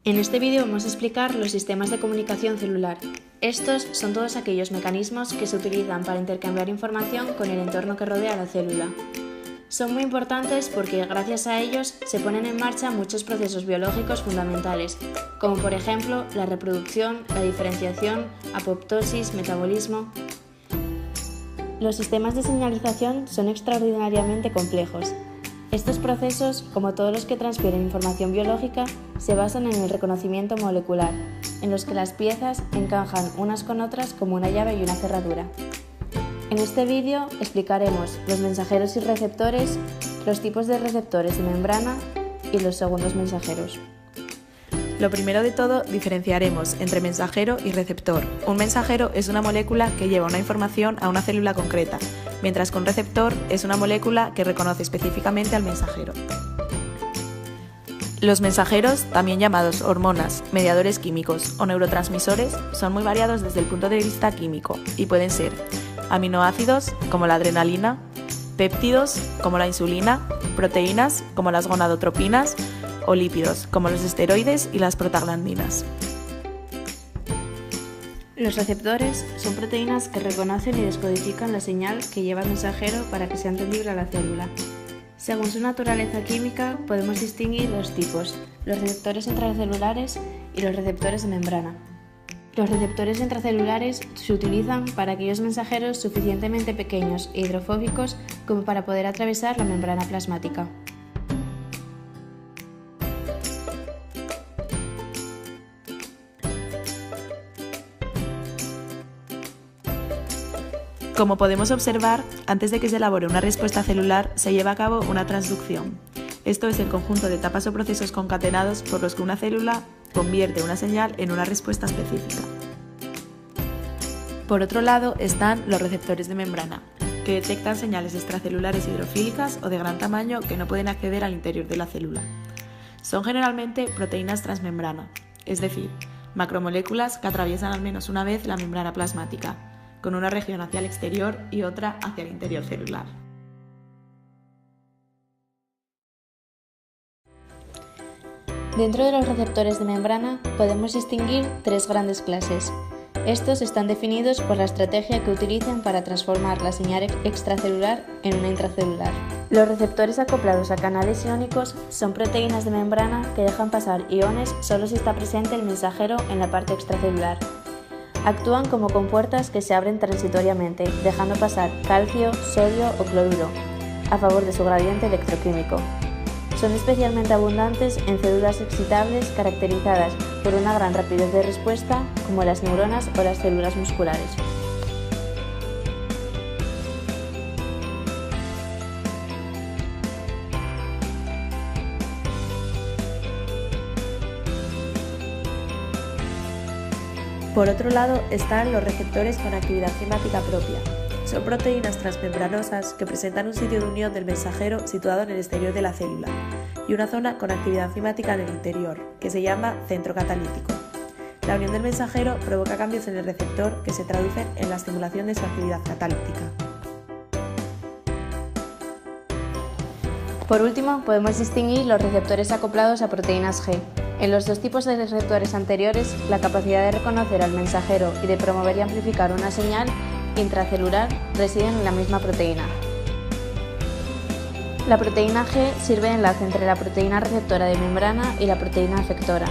En este vídeo vamos a explicar los sistemas de comunicación celular. Estos son todos aquellos mecanismos que se utilizan para intercambiar información con el entorno que rodea a la célula. Son muy importantes porque gracias a ellos se ponen en marcha muchos procesos biológicos fundamentales, como por ejemplo la reproducción, la diferenciación, apoptosis, metabolismo. Los sistemas de señalización son extraordinariamente complejos. Estos procesos, como todos los que transfieren información biológica, se basan en el reconocimiento molecular, en los que las piezas encajan unas con otras como una llave y una cerradura. En este vídeo explicaremos los mensajeros y receptores, los tipos de receptores de membrana y los segundos mensajeros. Lo primero de todo, diferenciaremos entre mensajero y receptor. Un mensajero es una molécula que lleva una información a una célula concreta, mientras que un receptor es una molécula que reconoce específicamente al mensajero. Los mensajeros, también llamados hormonas, mediadores químicos o neurotransmisores, son muy variados desde el punto de vista químico y pueden ser aminoácidos, como la adrenalina, péptidos, como la insulina, proteínas, como las gonadotropinas, o lípidos, como los esteroides y las prostaglandinas. Los receptores son proteínas que reconocen y descodifican la señal que lleva el mensajero para que sea entendible a la célula. Según su naturaleza química, podemos distinguir dos tipos, los receptores intracelulares y los receptores de membrana. Los receptores intracelulares se utilizan para aquellos mensajeros suficientemente pequeños e hidrofóbicos como para poder atravesar la membrana plasmática. Como podemos observar, antes de que se elabore una respuesta celular, se lleva a cabo una transducción. Esto es el conjunto de etapas o procesos concatenados por los que una célula convierte una señal en una respuesta específica. Por otro lado están los receptores de membrana, que detectan señales extracelulares hidrofílicas o de gran tamaño que no pueden acceder al interior de la célula. Son generalmente proteínas transmembrana, es decir, macromoléculas que atraviesan al menos una vez la membrana plasmática, con una región hacia el exterior y otra hacia el interior celular. Dentro de los receptores de membrana podemos distinguir tres grandes clases. Estos están definidos por la estrategia que utilizan para transformar la señal extracelular en una intracelular. Los receptores acoplados a canales iónicos son proteínas de membrana que dejan pasar iones solo si está presente el mensajero en la parte extracelular. Actúan como compuertas que se abren transitoriamente, dejando pasar calcio, sodio o cloruro, a favor de su gradiente electroquímico. Son especialmente abundantes en células excitables caracterizadas por una gran rapidez de respuesta, como las neuronas o las células musculares. Por otro lado están los receptores con actividad enzimática propia. Son proteínas transmembranosas que presentan un sitio de unión del mensajero situado en el exterior de la célula y una zona con actividad enzimática en el interior, que se llama centro catalítico. La unión del mensajero provoca cambios en el receptor que se traducen en la estimulación de su actividad catalítica. Por último, podemos distinguir los receptores acoplados a proteínas G. En los dos tipos de receptores anteriores, la capacidad de reconocer al mensajero y de promover y amplificar una señal intracelular residen en la misma proteína. La proteína G sirve de enlace entre la proteína receptora de membrana y la proteína efectora.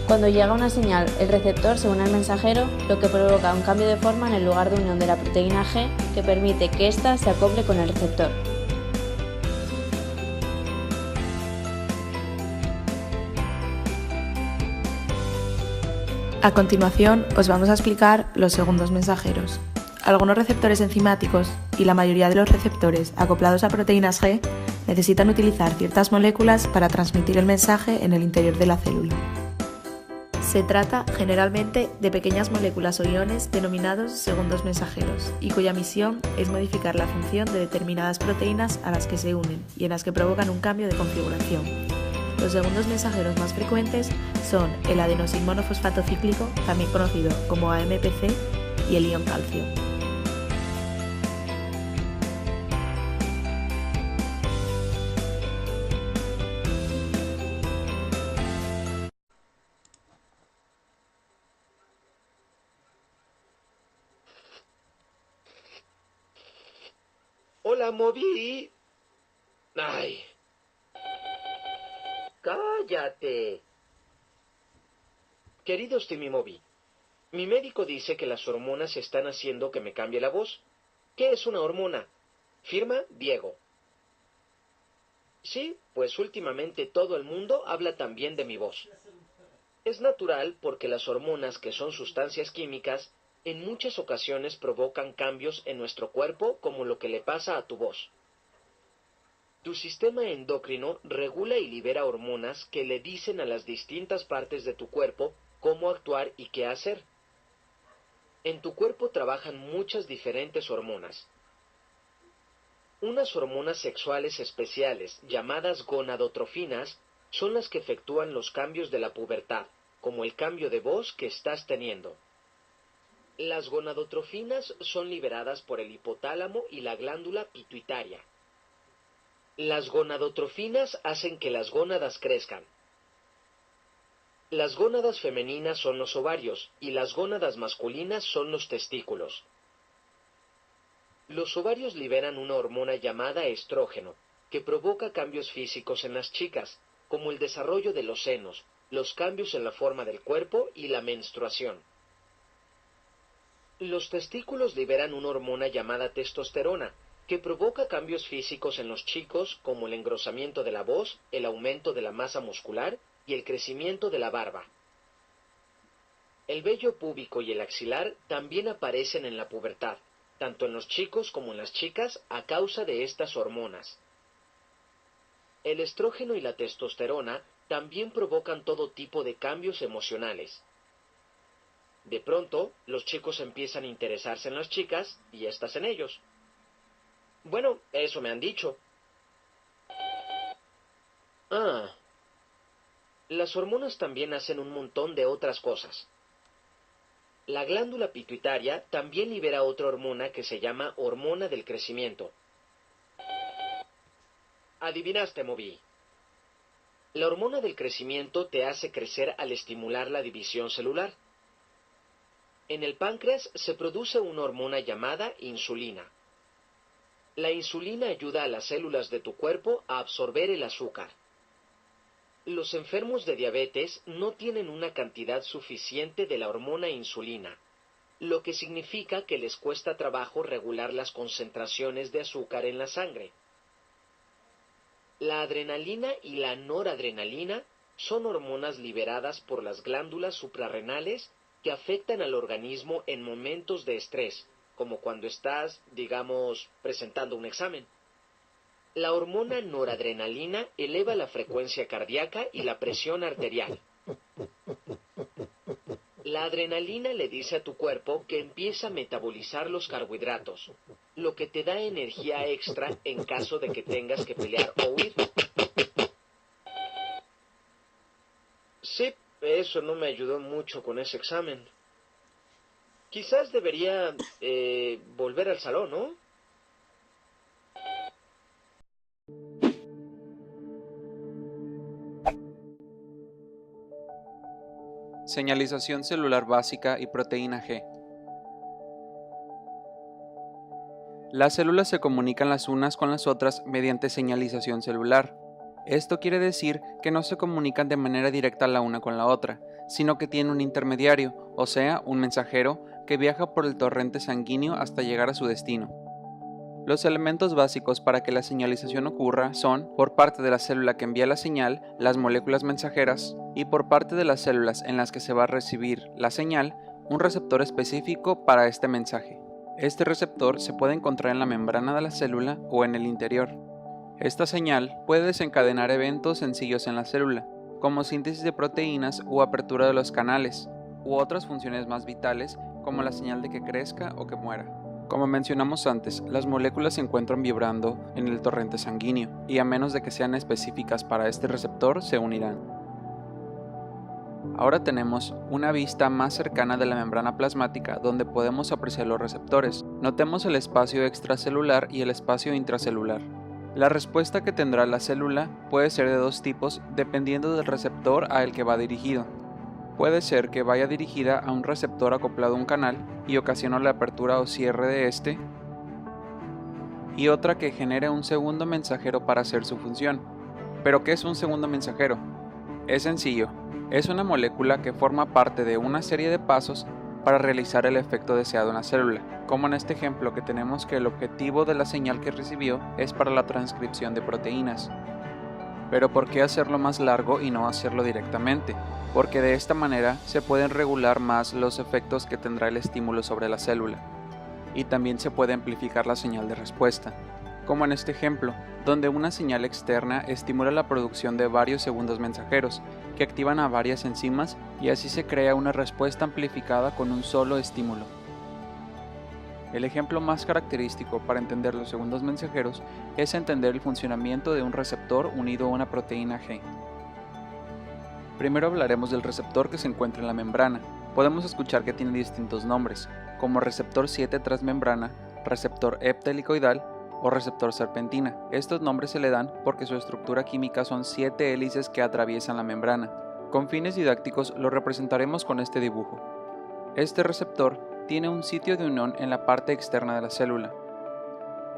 Cuando llega una señal, el receptor se une al mensajero, lo que provoca un cambio de forma en el lugar de unión de la proteína G que permite que ésta se acople con el receptor. A continuación, os vamos a explicar los segundos mensajeros. Algunos receptores enzimáticos y la mayoría de los receptores acoplados a proteínas G necesitan utilizar ciertas moléculas para transmitir el mensaje en el interior de la célula. Se trata generalmente de pequeñas moléculas o iones denominados segundos mensajeros y cuya misión es modificar la función de determinadas proteínas a las que se unen y en las que provocan un cambio de configuración. Los segundos mensajeros más frecuentes son el adenosin monofosfato cíclico, también conocido como AMPC, y el ion calcio. Hola, Moby. Ay. Cállate. Queridos Tim y Moby, mi médico dice que las hormonas están haciendo que me cambie la voz. ¿Qué es una hormona? Firma Diego. Sí, pues últimamente todo el mundo habla también de mi voz. Es natural porque las hormonas, que son sustancias químicas, en muchas ocasiones provocan cambios en nuestro cuerpo, como lo que le pasa a tu voz. Tu sistema endocrino regula y libera hormonas que le dicen a las distintas partes de tu cuerpo cómo actuar y qué hacer. En tu cuerpo trabajan muchas diferentes hormonas. Unas hormonas sexuales especiales, llamadas gonadotrofinas, son las que efectúan los cambios de la pubertad, como el cambio de voz que estás teniendo. Las gonadotrofinas son liberadas por el hipotálamo y la glándula pituitaria. Las gonadotrofinas hacen que las gónadas crezcan. Las gónadas femeninas son los ovarios y las gónadas masculinas son los testículos. Los ovarios liberan una hormona llamada estrógeno, que provoca cambios físicos en las chicas, como el desarrollo de los senos, los cambios en la forma del cuerpo y la menstruación. Los testículos liberan una hormona llamada testosterona, que provoca cambios físicos en los chicos, como el engrosamiento de la voz, el aumento de la masa muscular y el crecimiento de la barba. El vello púbico y el axilar también aparecen en la pubertad, tanto en los chicos como en las chicas, a causa de estas hormonas. El estrógeno y la testosterona también provocan todo tipo de cambios emocionales. De pronto, los chicos empiezan a interesarse en las chicas y éstas en ellos. Bueno, eso me han dicho. Las hormonas también hacen un montón de otras cosas. La glándula pituitaria también libera otra hormona que se llama hormona del crecimiento. Adivinaste, Moby. La hormona del crecimiento te hace crecer al estimular la división celular. En el páncreas se produce una hormona llamada insulina. La insulina ayuda a las células de tu cuerpo a absorber el azúcar. Los enfermos de diabetes no tienen una cantidad suficiente de la hormona insulina, lo que significa que les cuesta trabajo regular las concentraciones de azúcar en la sangre. La adrenalina y la noradrenalina son hormonas liberadas por las glándulas suprarrenales que afectan al organismo en momentos de estrés, como cuando estás, digamos, presentando un examen. La hormona noradrenalina eleva la frecuencia cardíaca y la presión arterial. La adrenalina le dice a tu cuerpo que empieza a metabolizar los carbohidratos, lo que te da energía extra en caso de que tengas que pelear o huir. Sí, eso no me ayudó mucho con ese examen. Quizás debería volver al salón, ¿no? Señalización celular básica y proteína G. Las células se comunican las unas con las otras mediante señalización celular. Esto quiere decir que no se comunican de manera directa la una con la otra, sino que tienen un intermediario, o sea, un mensajero, que viaja por el torrente sanguíneo hasta llegar a su destino. Los elementos básicos para que la señalización ocurra son, por parte de la célula que envía la señal, las moléculas mensajeras, y por parte de las células en las que se va a recibir la señal, un receptor específico para este mensaje. Este receptor se puede encontrar en la membrana de la célula o en el interior. Esta señal puede desencadenar eventos sencillos en la célula, como síntesis de proteínas o apertura de los canales, u otras funciones más vitales como la señal de que crezca o que muera. Como mencionamos antes, las moléculas se encuentran vibrando en el torrente sanguíneo y a menos de que sean específicas para este receptor, se unirán. Ahora tenemos una vista más cercana de la membrana plasmática donde podemos apreciar los receptores. Notemos el espacio extracelular y el espacio intracelular. La respuesta que tendrá la célula puede ser de dos tipos dependiendo del receptor a el que va dirigido. Puede ser que vaya dirigida a un receptor acoplado a un canal y ocasione la apertura o cierre de este, y otra que genere un segundo mensajero para hacer su función. ¿Pero qué es un segundo mensajero? Es sencillo, es una molécula que forma parte de una serie de pasos para realizar el efecto deseado en la célula, como en este ejemplo que tenemos que el objetivo de la señal que recibió es para la transcripción de proteínas. Pero ¿por qué hacerlo más largo y no hacerlo directamente? Porque de esta manera se pueden regular más los efectos que tendrá el estímulo sobre la célula, y también se puede amplificar la señal de respuesta, como en este ejemplo, donde una señal externa estimula la producción de varios segundos mensajeros, que activan a varias enzimas y así se crea una respuesta amplificada con un solo estímulo. El ejemplo más característico para entender los segundos mensajeros es entender el funcionamiento de un receptor unido a una proteína G. Primero hablaremos del receptor que se encuentra en la membrana. Podemos escuchar que tiene distintos nombres, como receptor 7 transmembrana, receptor heptahelicoidal o receptor serpentina. Estos nombres se le dan porque su estructura química son 7 hélices que atraviesan la membrana. Con fines didácticos lo representaremos con este dibujo. Este receptor tiene un sitio de unión en la parte externa de la célula.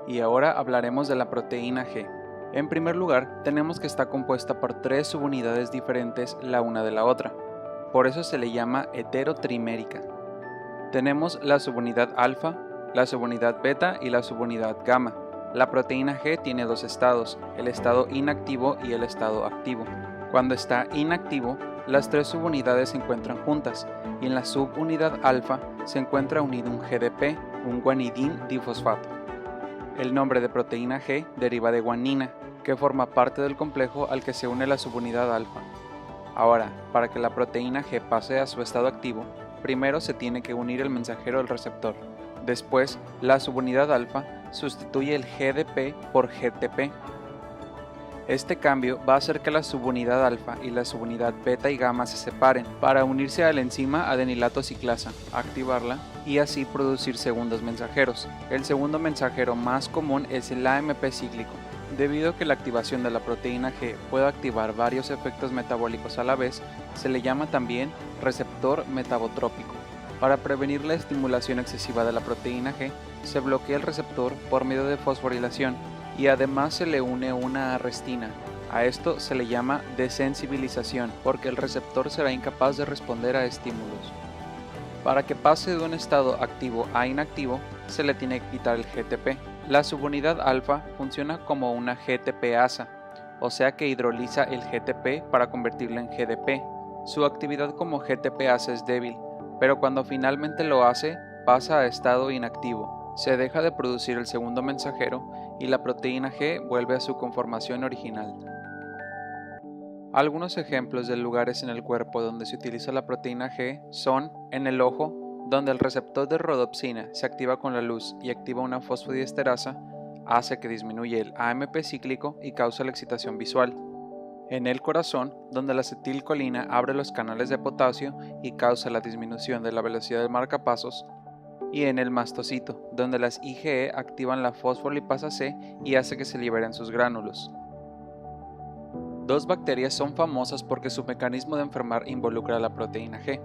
Y ahora hablaremos de la proteína G. En primer lugar, tenemos que está compuesta por 3 subunidades diferentes la una de la otra. Por eso se le llama heterotrimérica. Tenemos la subunidad alfa, la subunidad beta y la subunidad gamma. La proteína G tiene 2 estados, el estado inactivo y el estado activo. Cuando está inactivo, las 3 subunidades se encuentran juntas y en la subunidad alfa se encuentra unido un GDP, un guanidín difosfato. El nombre de proteína G deriva de guanina, que forma parte del complejo al que se une la subunidad alfa. Ahora, para que la proteína G pase a su estado activo, primero se tiene que unir el mensajero al receptor. Después, la subunidad alfa sustituye el GDP por GTP. Este cambio va a hacer que la subunidad alfa y la subunidad beta y gamma se separen para unirse a la enzima adenilato ciclasa, activarla y así producir segundos mensajeros. El segundo mensajero más común es el AMP cíclico. Debido a que la activación de la proteína G puede activar varios efectos metabólicos a la vez, se le llama también receptor metabotrópico. Para prevenir la estimulación excesiva de la proteína G, se bloquea el receptor por medio de fosforilación y además se le une una arrestina. A esto se le llama desensibilización porque el receptor será incapaz de responder a estímulos. Para que pase de un estado activo a inactivo, se le tiene que quitar el GTP. La subunidad alfa funciona como una GTPasa, o sea que hidroliza el GTP para convertirlo en GDP. Su actividad como GTPasa es débil, pero cuando finalmente lo hace, pasa a estado inactivo. Se deja de producir el segundo mensajero y la proteína G vuelve a su conformación original. Algunos ejemplos de lugares en el cuerpo donde se utiliza la proteína G son en el ojo, donde el receptor de rodopsina se activa con la luz y activa una fosfodiesterasa, hace que disminuya el AMP cíclico y causa la excitación visual. En el corazón, donde la acetilcolina abre los canales de potasio y causa la disminución de la velocidad del marcapasos. Y en el mastocito, donde las IgE activan la fosfolipasa C y hace que se liberen sus gránulos. 2 bacterias son famosas porque su mecanismo de enfermar involucra a la proteína G.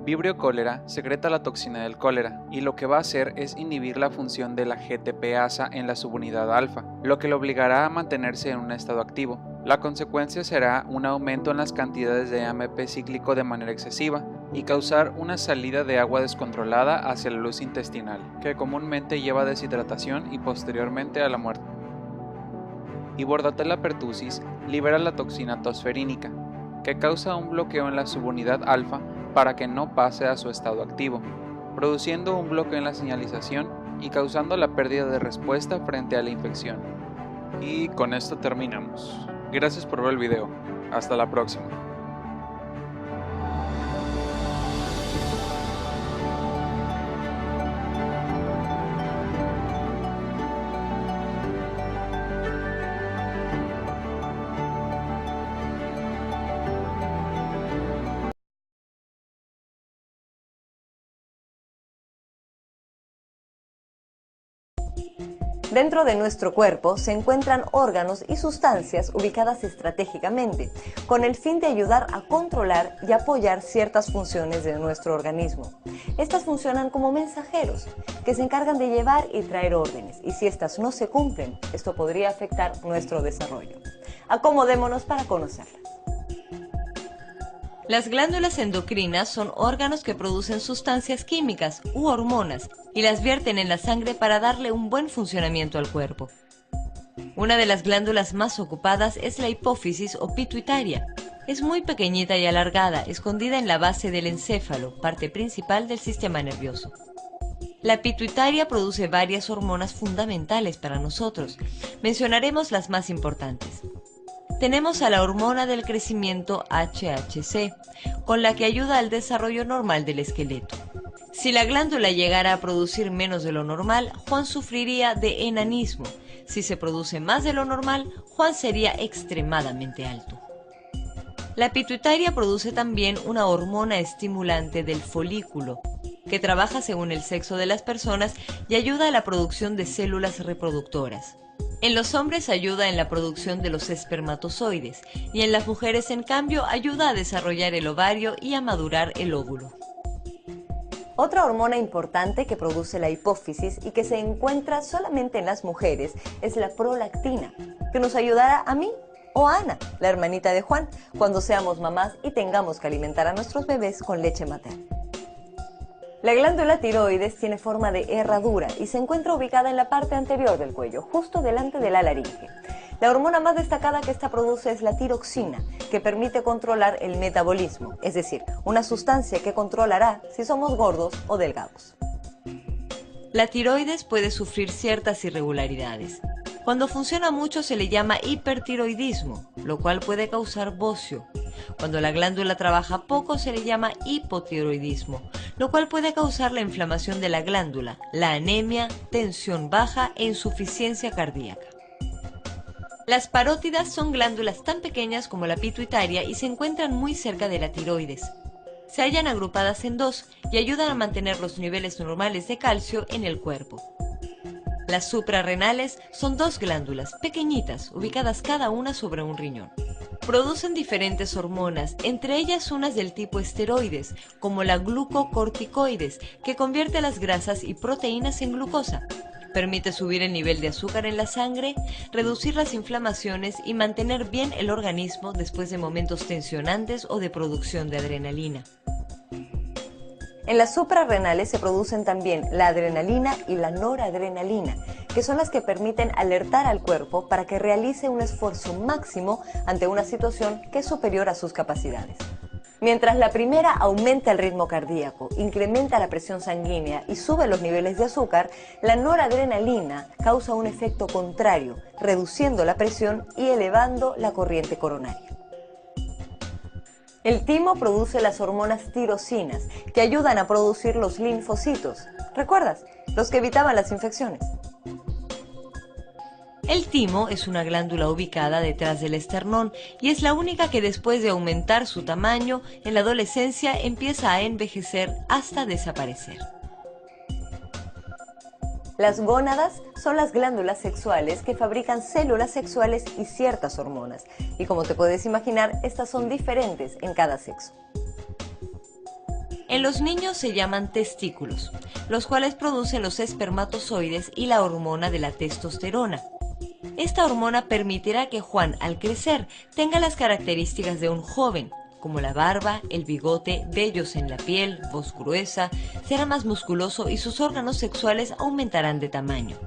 Vibrio cólera secreta la toxina del cólera y lo que va a hacer es inhibir la función de la GTPasa en la subunidad alfa, lo que lo obligará a mantenerse en un estado activo. La consecuencia será un aumento en las cantidades de AMP cíclico de manera excesiva y causar una salida de agua descontrolada hacia la luz intestinal, que comúnmente lleva a deshidratación y posteriormente a la muerte. Y Bordetella pertussis libera la toxina tosferínica, que causa un bloqueo en la subunidad alfa para que no pase a su estado activo, produciendo un bloqueo en la señalización y causando la pérdida de respuesta frente a la infección. Y con esto terminamos. Gracias por ver el video. Hasta la próxima. Dentro de nuestro cuerpo se encuentran órganos y sustancias ubicadas estratégicamente, con el fin de ayudar a controlar y apoyar ciertas funciones de nuestro organismo. Estas funcionan como mensajeros, que se encargan de llevar y traer órdenes, y si estas no se cumplen, esto podría afectar nuestro desarrollo. Acomodémonos para conocerlas. Las glándulas endocrinas son órganos que producen sustancias químicas u hormonas y las vierten en la sangre para darle un buen funcionamiento al cuerpo. Una de las glándulas más ocupadas es la hipófisis o pituitaria. Es muy pequeñita y alargada, escondida en la base del encéfalo, parte principal del sistema nervioso. La pituitaria produce varias hormonas fundamentales para nosotros. Mencionaremos las más importantes. Tenemos a la hormona del crecimiento HHC, con la que ayuda al desarrollo normal del esqueleto. Si la glándula llegara a producir menos de lo normal, Juan sufriría de enanismo. Si se produce más de lo normal, Juan sería extremadamente alto. La pituitaria produce también una hormona estimulante del folículo, que trabaja según el sexo de las personas y ayuda a la producción de células reproductoras. En los hombres ayuda en la producción de los espermatozoides y en las mujeres, en cambio, ayuda a desarrollar el ovario y a madurar el óvulo. Otra hormona importante que produce la hipófisis y que se encuentra solamente en las mujeres es la prolactina, que nos ayudará a mí o a Ana, la hermanita de Juan, cuando seamos mamás y tengamos que alimentar a nuestros bebés con leche materna. La glándula tiroides tiene forma de herradura y se encuentra ubicada en la parte anterior del cuello, justo delante de la laringe. La hormona más destacada que esta produce es la tiroxina, que permite controlar el metabolismo, es decir, una sustancia que controlará si somos gordos o delgados. La tiroides puede sufrir ciertas irregularidades. Cuando funciona mucho se le llama hipertiroidismo, lo cual puede causar bocio. Cuando la glándula trabaja poco se le llama hipotiroidismo, lo cual puede causar la inflamación de la glándula, la anemia, tensión baja e insuficiencia cardíaca. Las parótidas son glándulas tan pequeñas como la pituitaria y se encuentran muy cerca de la tiroides. Se hallan agrupadas en dos y ayudan a mantener los niveles normales de calcio en el cuerpo. Las suprarrenales son dos glándulas pequeñitas, ubicadas cada una sobre un riñón. Producen diferentes hormonas, entre ellas unas del tipo esteroides, como la glucocorticoides, que convierte las grasas y proteínas en glucosa. Permite subir el nivel de azúcar en la sangre, reducir las inflamaciones y mantener bien el organismo después de momentos tensionantes o de producción de adrenalina. En las suprarrenales se producen también la adrenalina y la noradrenalina, que son las que permiten alertar al cuerpo para que realice un esfuerzo máximo ante una situación que es superior a sus capacidades. Mientras la primera aumenta el ritmo cardíaco, incrementa la presión sanguínea y sube los niveles de azúcar, la noradrenalina causa un efecto contrario, reduciendo la presión y elevando la corriente coronaria. El timo produce las hormonas tirosinas, que ayudan a producir los linfocitos. ¿Recuerdas? Los que evitaban las infecciones. El timo es una glándula ubicada detrás del esternón y es la única que después de aumentar su tamaño, en la adolescencia empieza a envejecer hasta desaparecer. Las gónadas son las glándulas sexuales que fabrican células sexuales y ciertas hormonas. Y como te puedes imaginar, estas son diferentes en cada sexo. En los niños se llaman testículos, los cuales producen los espermatozoides y la hormona de la testosterona. Esta hormona permitirá que Juan, al crecer, tenga las características de un joven, como la barba, el bigote, vellos en la piel, voz gruesa, será más musculoso y sus órganos sexuales aumentarán de tamaño.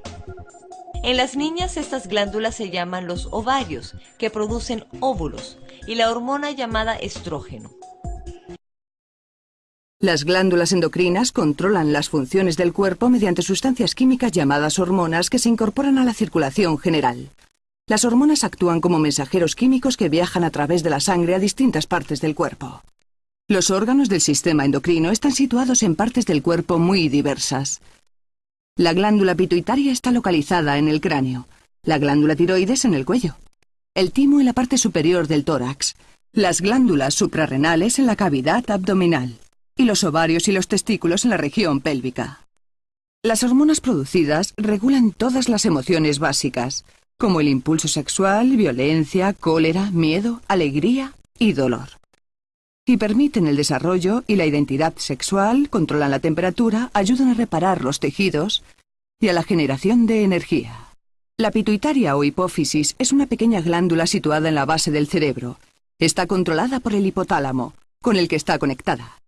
En las niñas estas glándulas se llaman los ovarios, que producen óvulos, y la hormona llamada estrógeno. Las glándulas endocrinas controlan las funciones del cuerpo mediante sustancias químicas llamadas hormonas que se incorporan a la circulación general. Las hormonas actúan como mensajeros químicos que viajan a través de la sangre a distintas partes del cuerpo. Los órganos del sistema endocrino están situados en partes del cuerpo muy diversas. La glándula pituitaria está localizada en el cráneo, la glándula tiroides en el cuello, el timo en la parte superior del tórax, las glándulas suprarrenales en la cavidad abdominal y los ovarios y los testículos en la región pélvica. Las hormonas producidas regulan todas las emociones básicas, como el impulso sexual, violencia, cólera, miedo, alegría y dolor. Y permiten el desarrollo y la identidad sexual, controlan la temperatura, ayudan a reparar los tejidos y a la generación de energía. La pituitaria o hipófisis es una pequeña glándula situada en la base del cerebro. Está controlada por el hipotálamo, con el que está conectada.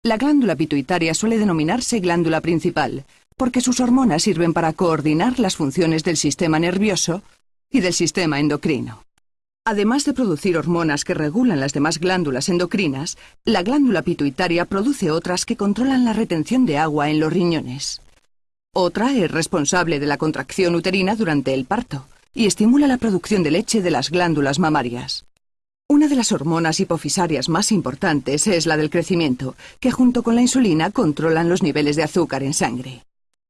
La glándula pituitaria suele denominarse glándula principal, porque sus hormonas sirven para coordinar las funciones del sistema nervioso y del sistema endocrino. Además de producir hormonas que regulan las demás glándulas endocrinas, la glándula pituitaria produce otras que controlan la retención de agua en los riñones. Otra es responsable de la contracción uterina durante el parto y estimula la producción de leche de las glándulas mamarias. Una de las hormonas hipofisarias más importantes es la del crecimiento, que junto con la insulina controlan los niveles de azúcar en sangre.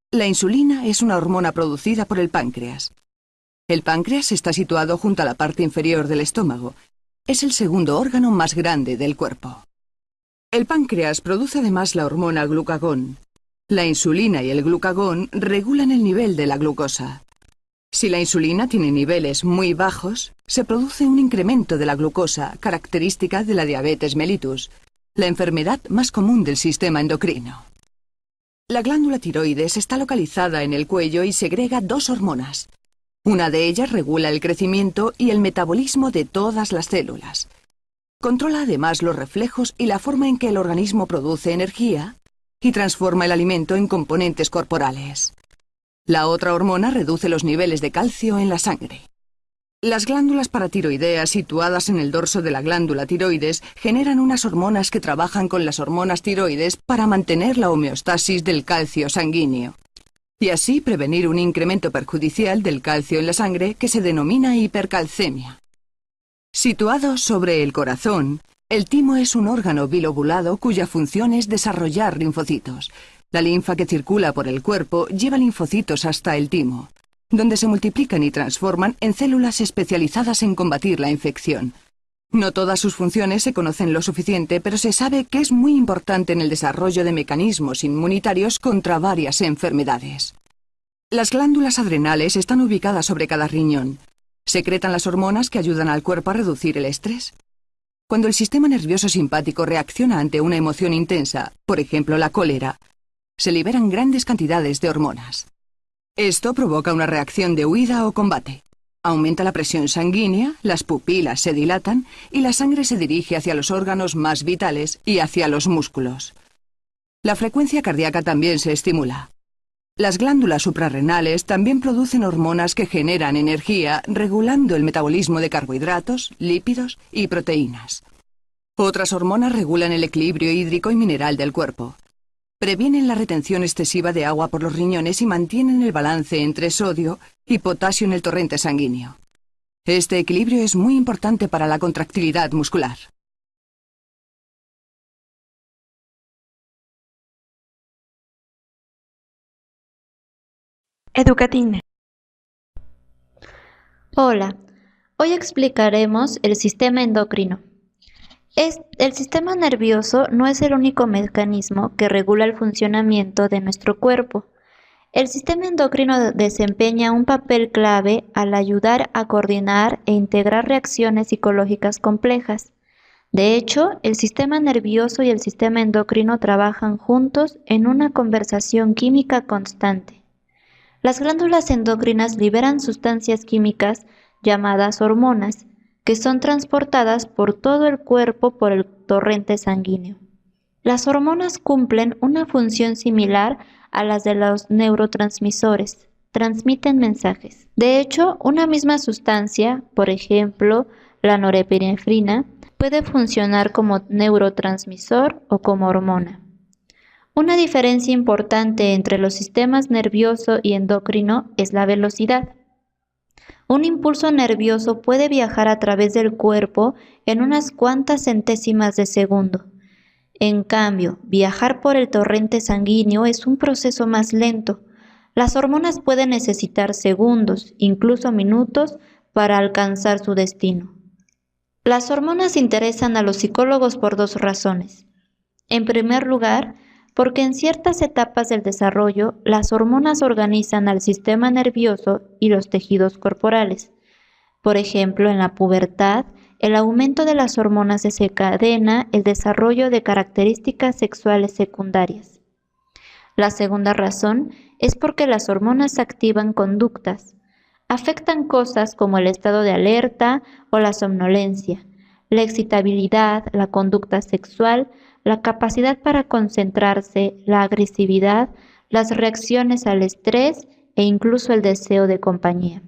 La insulina es una hormona producida por el páncreas. El páncreas está situado junto a la parte inferior del estómago. Es el segundo órgano más grande del cuerpo. El páncreas produce además la hormona glucagón. La insulina y el glucagón regulan el nivel de la glucosa. Si la insulina tiene niveles muy bajos, se produce un incremento de la glucosa, característica de la diabetes mellitus, la enfermedad más común del sistema endocrino. La glándula tiroides está localizada en el cuello y segrega dos hormonas. Una de ellas regula el crecimiento y el metabolismo de todas las células. Controla además los reflejos y la forma en que el organismo produce energía y transforma el alimento en componentes corporales. La otra hormona reduce los niveles de calcio en la sangre. Las glándulas paratiroideas situadas en el dorso de la glándula tiroides generan unas hormonas que trabajan con las hormonas tiroides para mantener la homeostasis del calcio sanguíneo y así prevenir un incremento perjudicial del calcio en la sangre que se denomina hipercalcemia. Situado sobre el corazón, el timo es un órgano bilobulado cuya función es desarrollar linfocitos. La linfa que circula por el cuerpo lleva linfocitos hasta el timo, donde se multiplican y transforman en células especializadas en combatir la infección. No todas sus funciones se conocen lo suficiente, pero se sabe que es muy importante en el desarrollo de mecanismos inmunitarios contra varias enfermedades. Las glándulas adrenales están ubicadas sobre cada riñón. Secretan las hormonas que ayudan al cuerpo a reducir el estrés. Cuando el sistema nervioso simpático reacciona ante una emoción intensa, por ejemplo la cólera, se liberan grandes cantidades de hormonas. Esto provoca una reacción de huida o combate. Aumenta la presión sanguínea, las pupilas se dilatan y la sangre se dirige hacia los órganos más vitales y hacia los músculos. La frecuencia cardíaca también se estimula. Las glándulas suprarrenales también producen hormonas que generan energía, regulando el metabolismo de carbohidratos, lípidos y proteínas. Otras hormonas regulan el equilibrio hídrico y mineral del cuerpo. Previenen la retención excesiva de agua por los riñones y mantienen el balance entre sodio y potasio en el torrente sanguíneo. Este equilibrio es muy importante para la contractilidad muscular. Educatina. Hola, hoy explicaremos el sistema endocrino. El sistema nervioso no es el único mecanismo que regula el funcionamiento de nuestro cuerpo. El sistema endocrino desempeña un papel clave al ayudar a coordinar e integrar reacciones psicológicas complejas. De hecho, el sistema nervioso y el sistema endocrino trabajan juntos en una conversación química constante. Las glándulas endocrinas liberan sustancias químicas llamadas hormonas, que son transportadas por todo el cuerpo por el torrente sanguíneo. Las hormonas cumplen una función similar a las de los neurotransmisores, transmiten mensajes. De hecho, una misma sustancia, por ejemplo, la norepinefrina, puede funcionar como neurotransmisor o como hormona. Una diferencia importante entre los sistemas nervioso y endocrino es la velocidad. Un impulso nervioso puede viajar a través del cuerpo en unas cuantas centésimas de segundo. En cambio, viajar por el torrente sanguíneo es un proceso más lento. Las hormonas pueden necesitar segundos, incluso minutos, para alcanzar su destino. Las hormonas interesan a los psicólogos por dos razones. En primer lugar, porque en ciertas etapas del desarrollo las hormonas organizan al sistema nervioso y los tejidos corporales. Por ejemplo, en la pubertad, el aumento de las hormonas desencadena el desarrollo de características sexuales secundarias. La segunda razón es porque las hormonas activan conductas. Afectan cosas como el estado de alerta o la somnolencia, la excitabilidad, la conducta sexual, la capacidad para concentrarse, la agresividad, las reacciones al estrés e incluso el deseo de compañía.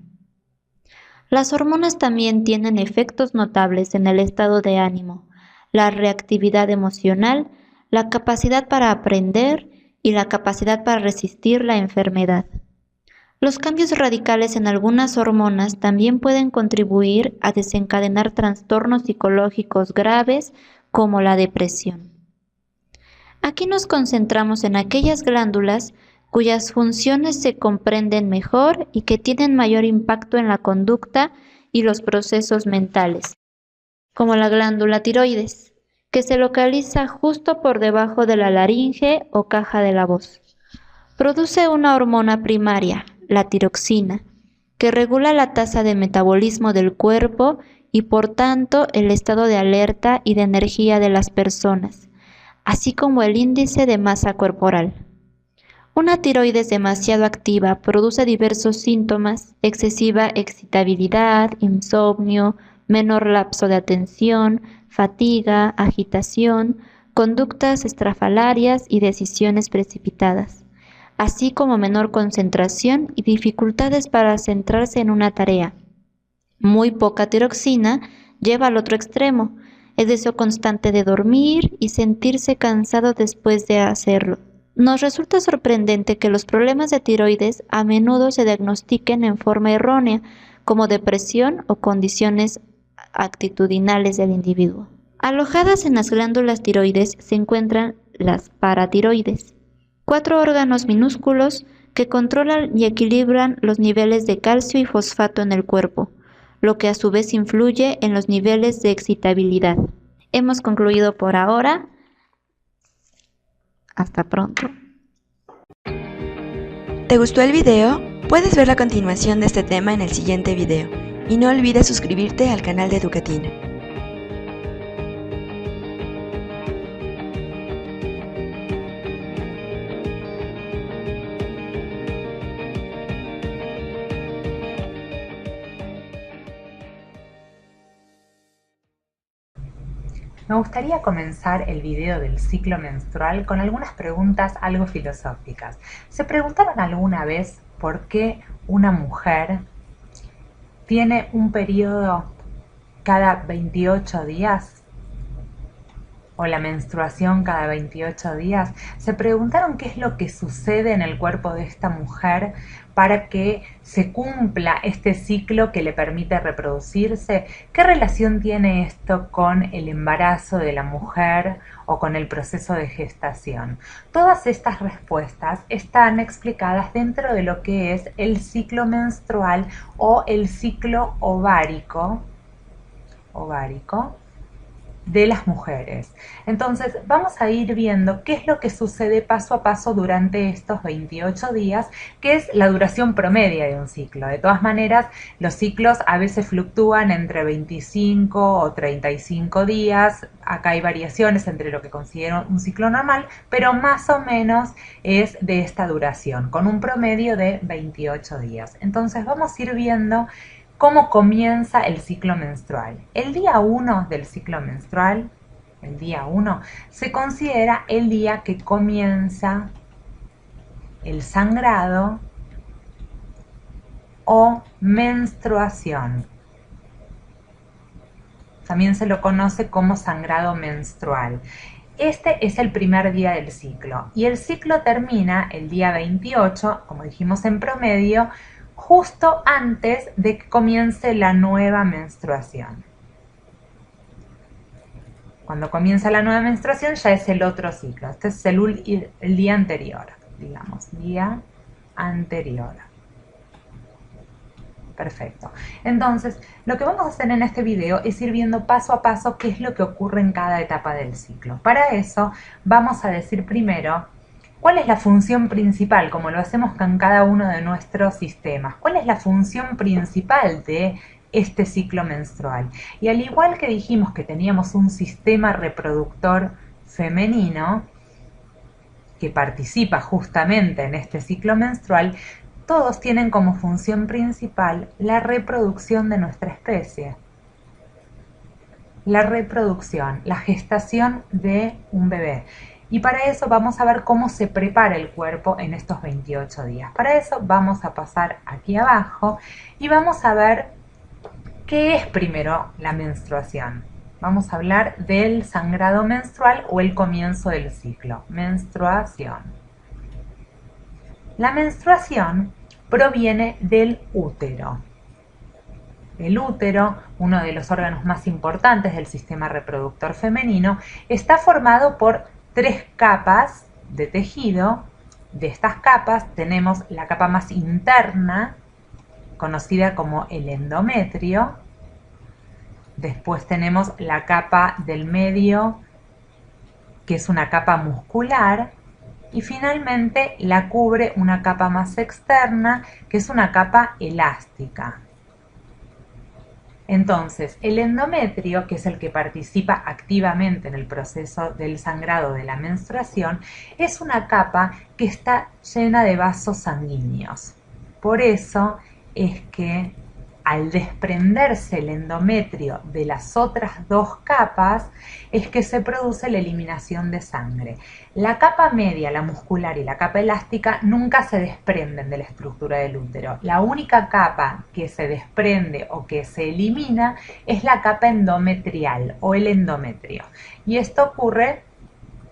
Las hormonas también tienen efectos notables en el estado de ánimo, la reactividad emocional, la capacidad para aprender y la capacidad para resistir la enfermedad. Los cambios radicales en algunas hormonas también pueden contribuir a desencadenar trastornos psicológicos graves como la depresión. Aquí nos concentramos en aquellas glándulas cuyas funciones se comprenden mejor y que tienen mayor impacto en la conducta y los procesos mentales, como la glándula tiroides, que se localiza justo por debajo de la laringe o caja de la voz. Produce una hormona primaria, la tiroxina, que regula la tasa de metabolismo del cuerpo y por tanto el estado de alerta y de energía de las personas, así como el índice de masa corporal. Una tiroides demasiado activa produce diversos síntomas: excesiva excitabilidad, insomnio, menor lapso de atención, fatiga, agitación, conductas estrafalarias y decisiones precipitadas, así como menor concentración y dificultades para centrarse en una tarea. Muy poca tiroxina lleva al otro extremo, el deseo constante de dormir y sentirse cansado después de hacerlo. Nos resulta sorprendente que los problemas de tiroides a menudo se diagnostiquen en forma errónea, como depresión o condiciones actitudinales del individuo. Alojadas en las glándulas tiroides se encuentran las paratiroides, 4 órganos minúsculos que controlan y equilibran los niveles de calcio y fosfato en el cuerpo, lo que a su vez influye en los niveles de excitabilidad. Hemos concluido por ahora. Hasta pronto. ¿Te gustó el video? Puedes ver la continuación de este tema en el siguiente video. Y no olvides suscribirte al canal de Educatina. Me gustaría comenzar el video del ciclo menstrual con algunas preguntas algo filosóficas. ¿Se preguntaron alguna vez por qué una mujer tiene un periodo cada 28 días? ¿O la menstruación cada 28 días? ¿Se preguntaron qué es lo que sucede en el cuerpo de esta mujer para que se cumpla este ciclo que le permite reproducirse? ¿Qué relación tiene esto con el embarazo de la mujer o con el proceso de gestación? Todas estas respuestas están explicadas dentro de lo que es el ciclo menstrual o el ciclo ovárico de las mujeres. Entonces vamos a ir viendo qué es lo que sucede paso a paso durante estos 28 días, que es la duración promedia de un ciclo. De todas maneras, los ciclos a veces fluctúan entre 25 o 35 días. Acá hay variaciones entre lo que considero un ciclo normal, pero más o menos es de esta duración, con un promedio de 28 días. Entonces vamos a ir viendo cómo comienza el ciclo menstrual. El día 1 del ciclo menstrual, el día 1, se considera el día que comienza el sangrado o menstruación. También se lo conoce como sangrado menstrual. Este es el primer día del ciclo y el ciclo termina el día 28, como dijimos en promedio, justo antes de que comience la nueva menstruación. Cuando comienza la nueva menstruación ya es el otro ciclo. Este es el día anterior, digamos, día anterior. Perfecto. Entonces, lo que vamos a hacer en este video es ir viendo paso a paso qué es lo que ocurre en cada etapa del ciclo. Para eso, vamos a decir primero ¿Cuál es la función principal, como lo hacemos con cada uno de nuestros sistemas? ¿Cuál es la función principal de este ciclo menstrual? Y al igual que dijimos que teníamos un sistema reproductor femenino que participa justamente en este ciclo menstrual, todos tienen como función principal la reproducción de nuestra especie. La reproducción, la gestación de un bebé. Y para eso vamos a ver cómo se prepara el cuerpo en estos 28 días. Para eso vamos a pasar aquí abajo y vamos a ver qué es primero la menstruación. Vamos a hablar del sangrado menstrual o el comienzo del ciclo. Menstruación. La menstruación proviene del útero. El útero, uno de los órganos más importantes del sistema reproductor femenino, está formado por 3 capas de tejido. De estas capas tenemos la capa más interna, conocida como el endometrio. Después tenemos la capa del medio, que es una capa muscular. Y finalmente la cubre una capa más externa, que es una capa elástica. Entonces, el endometrio, que es el que participa activamente en el proceso del sangrado de la menstruación, es una capa que está llena de vasos sanguíneos. Por eso es que al desprenderse el endometrio de las otras 2 capas, es que se produce la eliminación de sangre. La capa media, la muscular y la capa elástica nunca se desprenden de la estructura del útero. La única capa que se desprende o que se elimina es la capa endometrial o el endometrio. Y esto ocurre,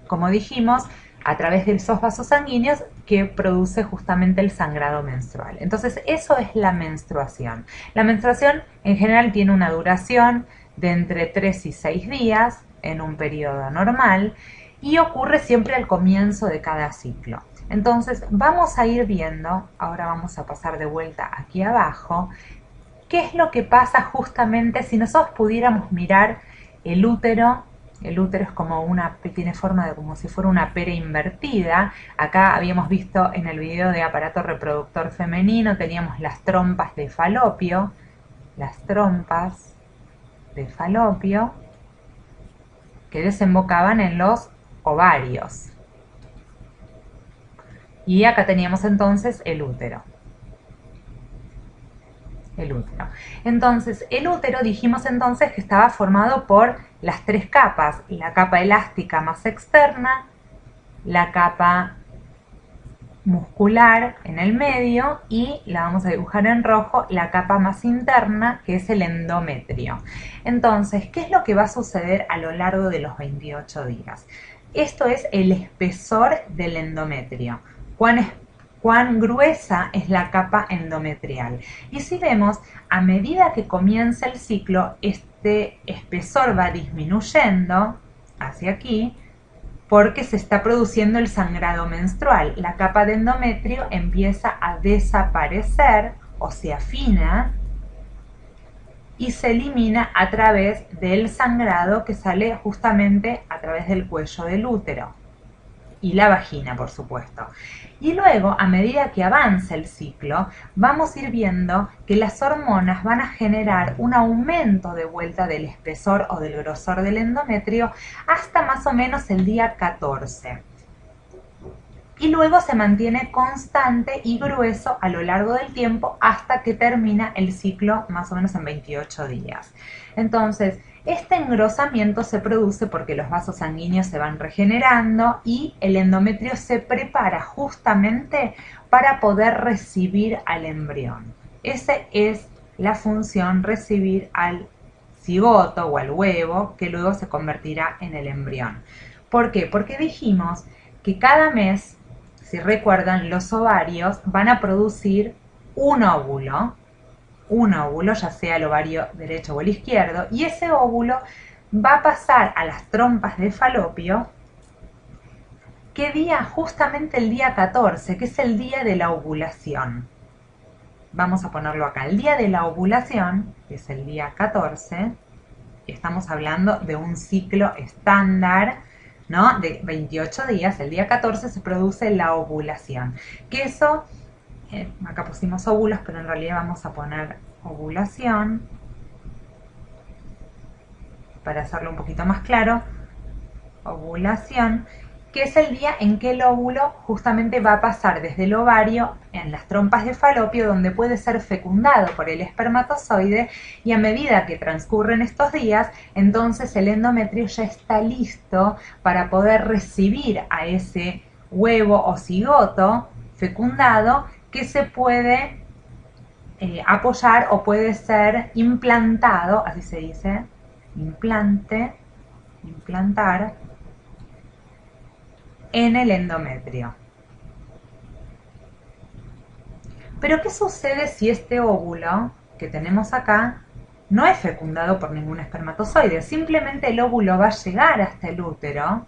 como dijimos, a través de esos vasos sanguíneos que produce justamente el sangrado menstrual. Entonces, eso es la menstruación. La menstruación en general tiene una duración de entre 3 y 6 días en un periodo normal y ocurre siempre al comienzo de cada ciclo. Entonces, vamos a ir viendo, ahora vamos a pasar de vuelta aquí abajo, qué es lo que pasa justamente si nosotros pudiéramos mirar el útero. El útero es como tiene forma de como si fuera una pera invertida. Acá habíamos visto en el video de aparato reproductor femenino, teníamos las trompas de falopio. Las trompas de falopio que desembocaban en los ovarios. Y acá teníamos entonces el útero. El útero. Entonces, el útero dijimos entonces que estaba formado por las 3 capas, la capa elástica más externa, la capa muscular en el medio y la vamos a dibujar en rojo, la capa más interna, que es el endometrio. Entonces, ¿qué es lo que va a suceder a lo largo de los 28 días? Esto es el espesor del endometrio. Cuán gruesa es la capa endometrial. Y si vemos, a medida que comienza el ciclo, este espesor va disminuyendo hacia aquí porque se está produciendo el sangrado menstrual. La capa de endometrio empieza a desaparecer o se afina y se elimina a través del sangrado que sale justamente a través del cuello del útero y la vagina, por supuesto. Y luego, a medida que avanza el ciclo, vamos a ir viendo que las hormonas van a generar un aumento de vuelta del espesor o del grosor del endometrio hasta más o menos el día 14. Y luego se mantiene constante y grueso a lo largo del tiempo hasta que termina el ciclo más o menos en 28 días. Entonces, este engrosamiento se produce porque los vasos sanguíneos se van regenerando y el endometrio se prepara justamente para poder recibir al embrión. Esa es la función, recibir al cigoto o al huevo que luego se convertirá en el embrión. ¿Por qué? Porque dijimos que cada mes, si recuerdan, los ovarios van a producir un óvulo, ya sea el ovario derecho o el izquierdo, y ese óvulo va a pasar a las trompas de falopio. ¿Qué día? Justamente el día 14, que es el día de la ovulación. Vamos a ponerlo acá. El día de la ovulación, que es el día 14, estamos hablando de un ciclo estándar ¿no? De 28 días, el día 14 se produce la ovulación. Que eso, acá pusimos óvulos, pero en realidad vamos a poner ovulación para hacerlo un poquito más claro. Ovulación, que es el día en que el óvulo justamente va a pasar desde el ovario en las trompas de falopio, donde puede ser fecundado por el espermatozoide, y a medida que transcurren estos días, entonces el endometrio ya está listo para poder recibir a ese huevo o cigoto fecundado que se puede apoyar o puede ser implantado, así se dice, implantar en el endometrio. Pero ¿qué sucede si este óvulo que tenemos acá no es fecundado por ningún espermatozoide? Simplemente el óvulo va a llegar hasta el útero,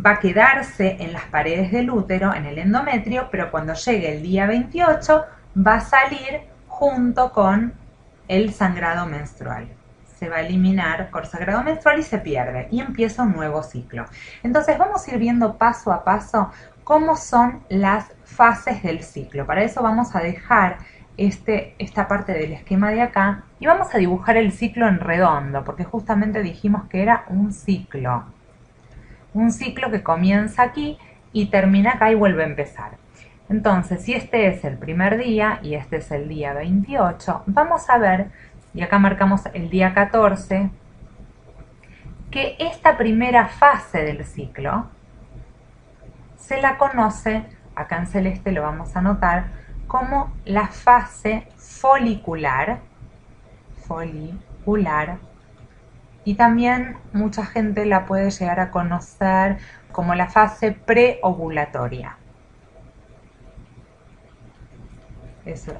va a quedarse en las paredes del útero, en el endometrio, pero cuando llegue el día 28 va a salir junto con el sangrado menstrual. Se va a eliminar por sangrado menstrual y se pierde, y empieza un nuevo ciclo. Entonces vamos a ir viendo paso a paso cómo son las fases del ciclo. Para eso vamos a dejar esta parte del esquema de acá y vamos a dibujar el ciclo en redondo, porque justamente dijimos que era un ciclo. Un ciclo que comienza aquí y termina acá y vuelve a empezar. Entonces, si este es el primer día y este es el día 28, vamos a ver, y acá marcamos el día 14, que esta primera fase del ciclo se la conoce, acá en celeste lo vamos a anotar, como la fase folicular, y también mucha gente la puede llegar a conocer como la fase preovulatoria. Eso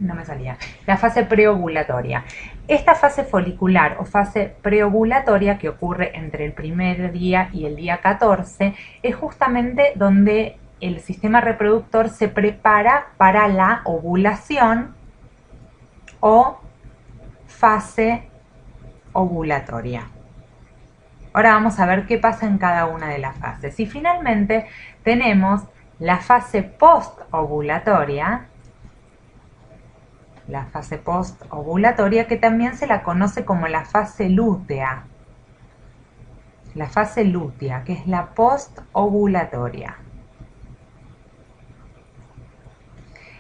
no me salía. La fase preovulatoria. Esta fase folicular o fase preovulatoria, que ocurre entre el primer día y el día 14, es justamente donde el sistema reproductor se prepara para la ovulación o fase ovulatoria. Ahora vamos a ver qué pasa en cada una de las fases. Y finalmente tenemos la fase postovulatoria, que también se la conoce como la fase lútea. La fase lútea, que es la postovulatoria.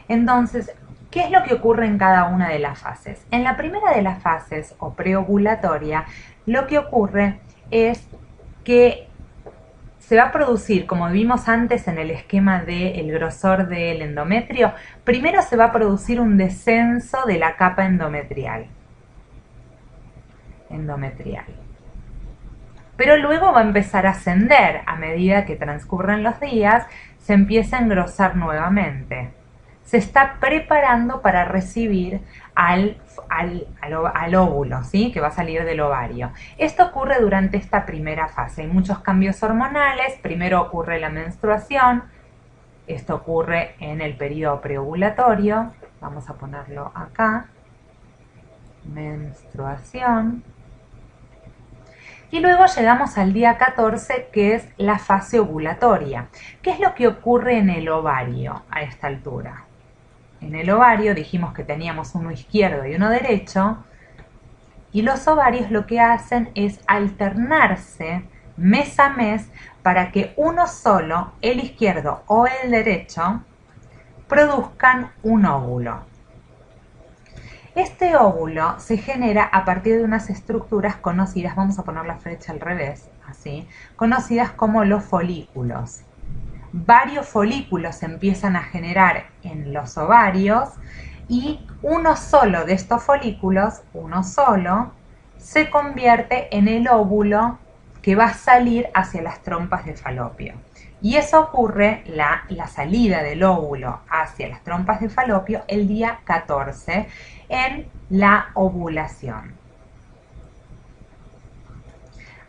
Entonces, ¿qué es lo que ocurre en cada una de las fases? En la primera de las fases, o preovulatoria, lo que ocurre es que se va a producir, como vimos antes en el esquema del grosor del endometrio, primero se va a producir un descenso de la capa endometrial. Pero luego va a empezar a ascender a medida que transcurren los días, se empieza a engrosar nuevamente. Se está preparando para recibir al óvulo, ¿sí? Que va a salir del ovario. Esto ocurre durante esta primera fase. Hay muchos cambios hormonales. Primero ocurre la menstruación. Esto ocurre en el periodo preovulatorio. Vamos a ponerlo acá. Menstruación. Y luego llegamos al día 14, que es la fase ovulatoria. ¿Qué es lo que ocurre en el ovario a esta altura? En el ovario dijimos que teníamos uno izquierdo y uno derecho, y los ovarios lo que hacen es alternarse mes a mes para que uno solo, el izquierdo o el derecho, produzcan un óvulo. Este óvulo se genera a partir de unas estructuras conocidas, vamos a poner la flecha al revés, así, conocidas como los folículos. Varios folículos se empiezan a generar en los ovarios y uno solo de estos folículos, se convierte en el óvulo que va a salir hacia las trompas de falopio. Y eso ocurre, la salida del óvulo hacia las trompas de falopio, el día 14 en la ovulación.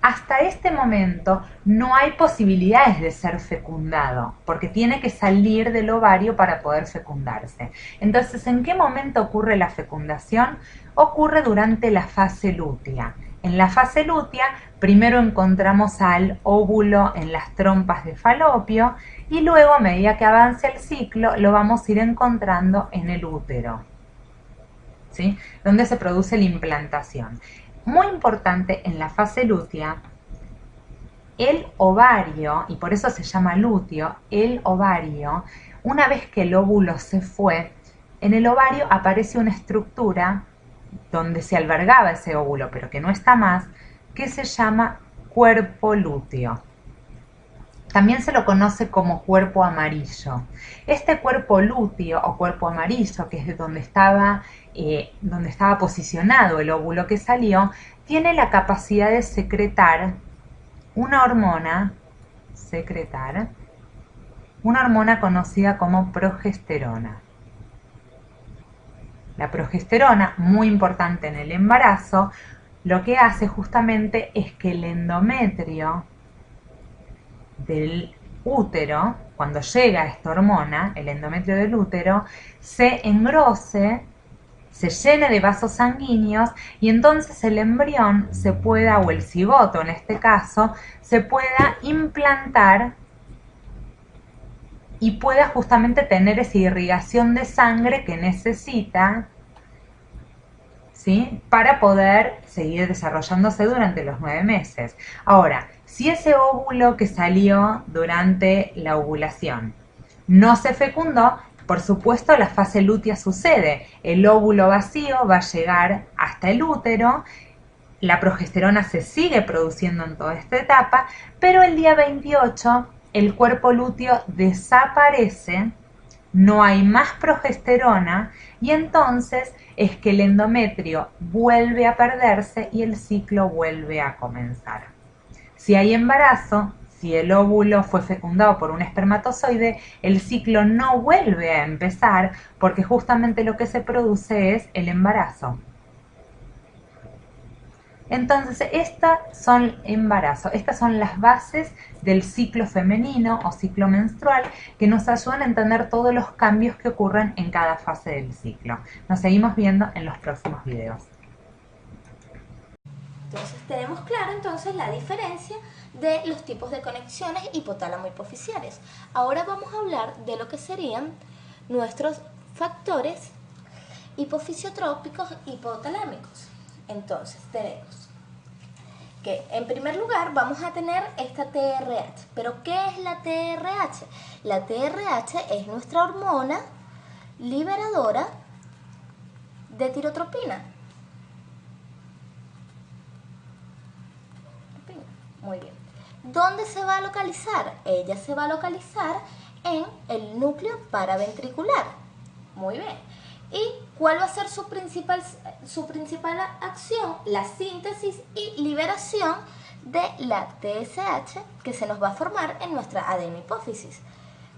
Hasta este momento no hay posibilidades de ser fecundado, porque tiene que salir del ovario para poder fecundarse. Entonces, ¿en qué momento ocurre la fecundación? Ocurre durante la fase lútea. En la fase lútea, primero encontramos al óvulo en las trompas de Falopio y luego, a medida que avance el ciclo, lo vamos a ir encontrando en el útero, ¿sí? Donde se produce la implantación. Muy importante en la fase lútea, el ovario, y por eso se llama lúteo, el ovario, una vez que el óvulo se fue, en el ovario aparece una estructura donde se albergaba ese óvulo, pero que no está más, que se llama cuerpo lúteo. También se lo conoce como cuerpo amarillo. Este cuerpo lúteo o cuerpo amarillo, que es de donde estaba posicionado el óvulo que salió, tiene la capacidad de secretar una hormona conocida como progesterona. La progesterona, muy importante en el embarazo, lo que hace justamente es que el endometrio del útero, cuando llega esta hormona, el endometrio del útero, se engrose, se llene de vasos sanguíneos y entonces el embrión se pueda, o el cigoto en este caso, se pueda implantar y pueda justamente tener esa irrigación de sangre que necesita, ¿sí?, para poder seguir desarrollándose durante los 9 meses. Ahora, si ese óvulo que salió durante la ovulación no se fecundó, por supuesto la fase lútea sucede. El óvulo vacío va a llegar hasta el útero, la progesterona se sigue produciendo en toda esta etapa, pero el día 28 el cuerpo lúteo desaparece, no hay más progesterona y entonces es que el endometrio vuelve a perderse y el ciclo vuelve a comenzar. Si hay embarazo, si el óvulo fue fecundado por un espermatozoide, el ciclo no vuelve a empezar porque justamente lo que se produce es el embarazo. Entonces, estas son las bases del ciclo femenino o ciclo menstrual que nos ayudan a entender todos los cambios que ocurren en cada fase del ciclo. Nos seguimos viendo en los próximos videos. Entonces tenemos claro la diferencia de los tipos de conexiones hipotálamo-hipofisiales. Ahora vamos a hablar de lo que serían nuestros factores hipofisiotrópicos hipotalámicos. Entonces tenemos que en primer lugar vamos a tener esta TRH. ¿Pero qué es la TRH? La TRH es nuestra hormona liberadora de tirotropina. Muy bien. ¿Dónde se va a localizar? Ella se va a localizar en el núcleo paraventricular. Muy bien. ¿Y cuál va a ser su principal acción? La síntesis y liberación de la TSH que se nos va a formar en nuestra adenohipófisis.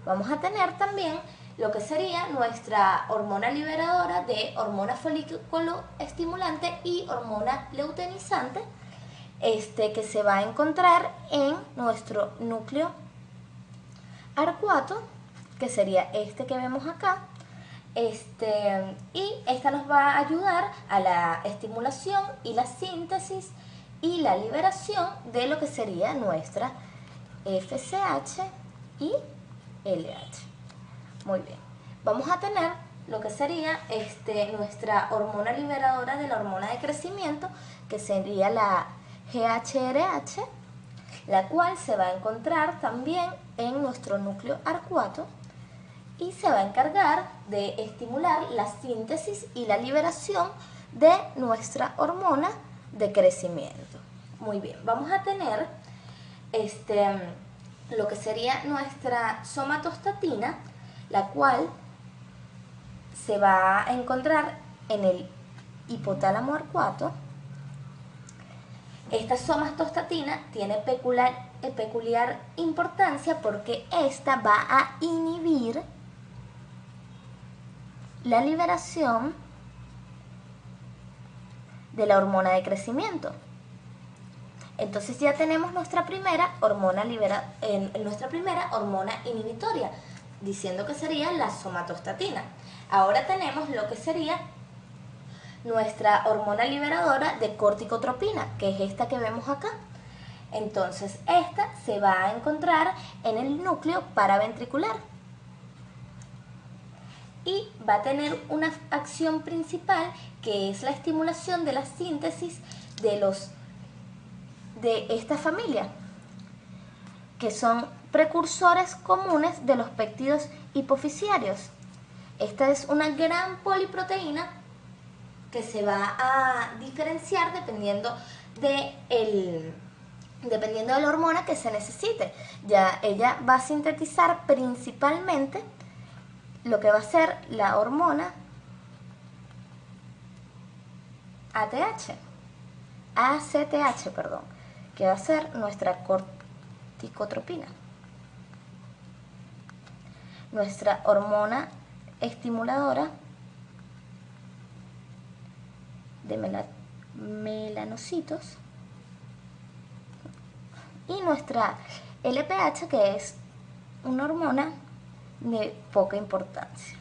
Vamos a tener también lo que sería nuestra hormona liberadora de hormona folículo estimulante y hormona luteinizante, que se va a encontrar en nuestro núcleo arcuato, que sería este que vemos acá. Y esta nos va a ayudar a la estimulación y la síntesis y la liberación de lo que sería nuestra FSH y LH. Muy bien. Vamos a tener lo que sería nuestra hormona liberadora de la hormona de crecimiento, que sería la GHRH, la cual se va a encontrar también en nuestro núcleo arcuato y se va a encargar de estimular la síntesis y la liberación de nuestra hormona de crecimiento. Muy bien, vamos a tener lo que sería nuestra somatostatina, la cual se va a encontrar en el hipotálamo arcuato. Esta somatostatina tiene peculiar importancia porque esta va a inhibir la liberación de la hormona de crecimiento. Entonces ya tenemos nuestra primera hormona inhibitoria, diciendo que sería la somatostatina. Ahora tenemos lo que sería nuestra hormona liberadora de corticotropina, que es esta que vemos acá. Entonces, esta se va a encontrar en el núcleo paraventricular y va a tener una acción principal, que es la estimulación de la síntesis de esta familia, que son precursores comunes de los péptidos hipofisiarios. Esta es una gran poliproteína que se va a diferenciar dependiendo de la hormona que se necesite. Ya ella va a sintetizar principalmente lo que va a ser la hormona ACTH, que va a ser nuestra corticotropina, nuestra hormona estimuladora de melanocitos, y nuestra LPH, que es una hormona de poca importancia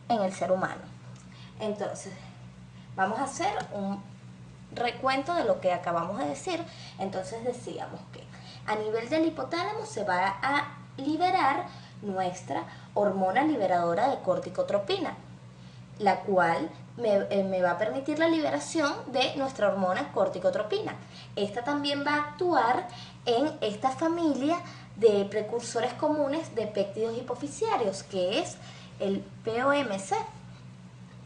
en el ser humano. Entonces, vamos a hacer un recuento de lo que acabamos de decir. Entonces decíamos que a nivel del hipotálamo se va a liberar nuestra hormona liberadora de corticotropina, la cual me va a permitir la liberación de nuestra hormona corticotropina. Esta también va a actuar en esta familia de precursores comunes de péptidos hipofisiarios, que es el POMC,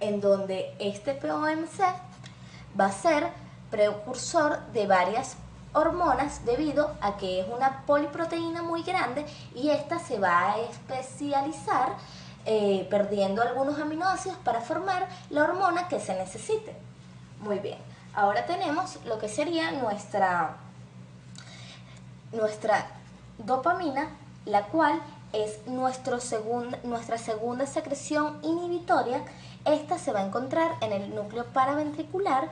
en donde este POMC va a ser precursor de varias hormonas debido a que es una poliproteína muy grande, y esta se va a especializar perdiendo algunos aminoácidos para formar la hormona que se necesite. Muy bien, ahora tenemos lo que sería nuestra dopamina, la cual es nuestra segunda secreción inhibitoria. Esta se va a encontrar en el núcleo paraventricular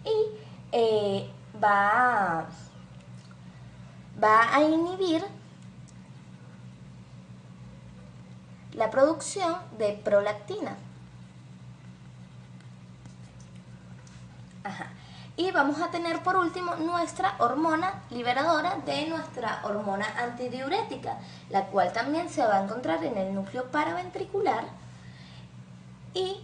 y va a inhibir la producción de prolactina. Y vamos a tener por último nuestra hormona liberadora de nuestra hormona antidiurética, la cual también se va a encontrar en el núcleo paraventricular, y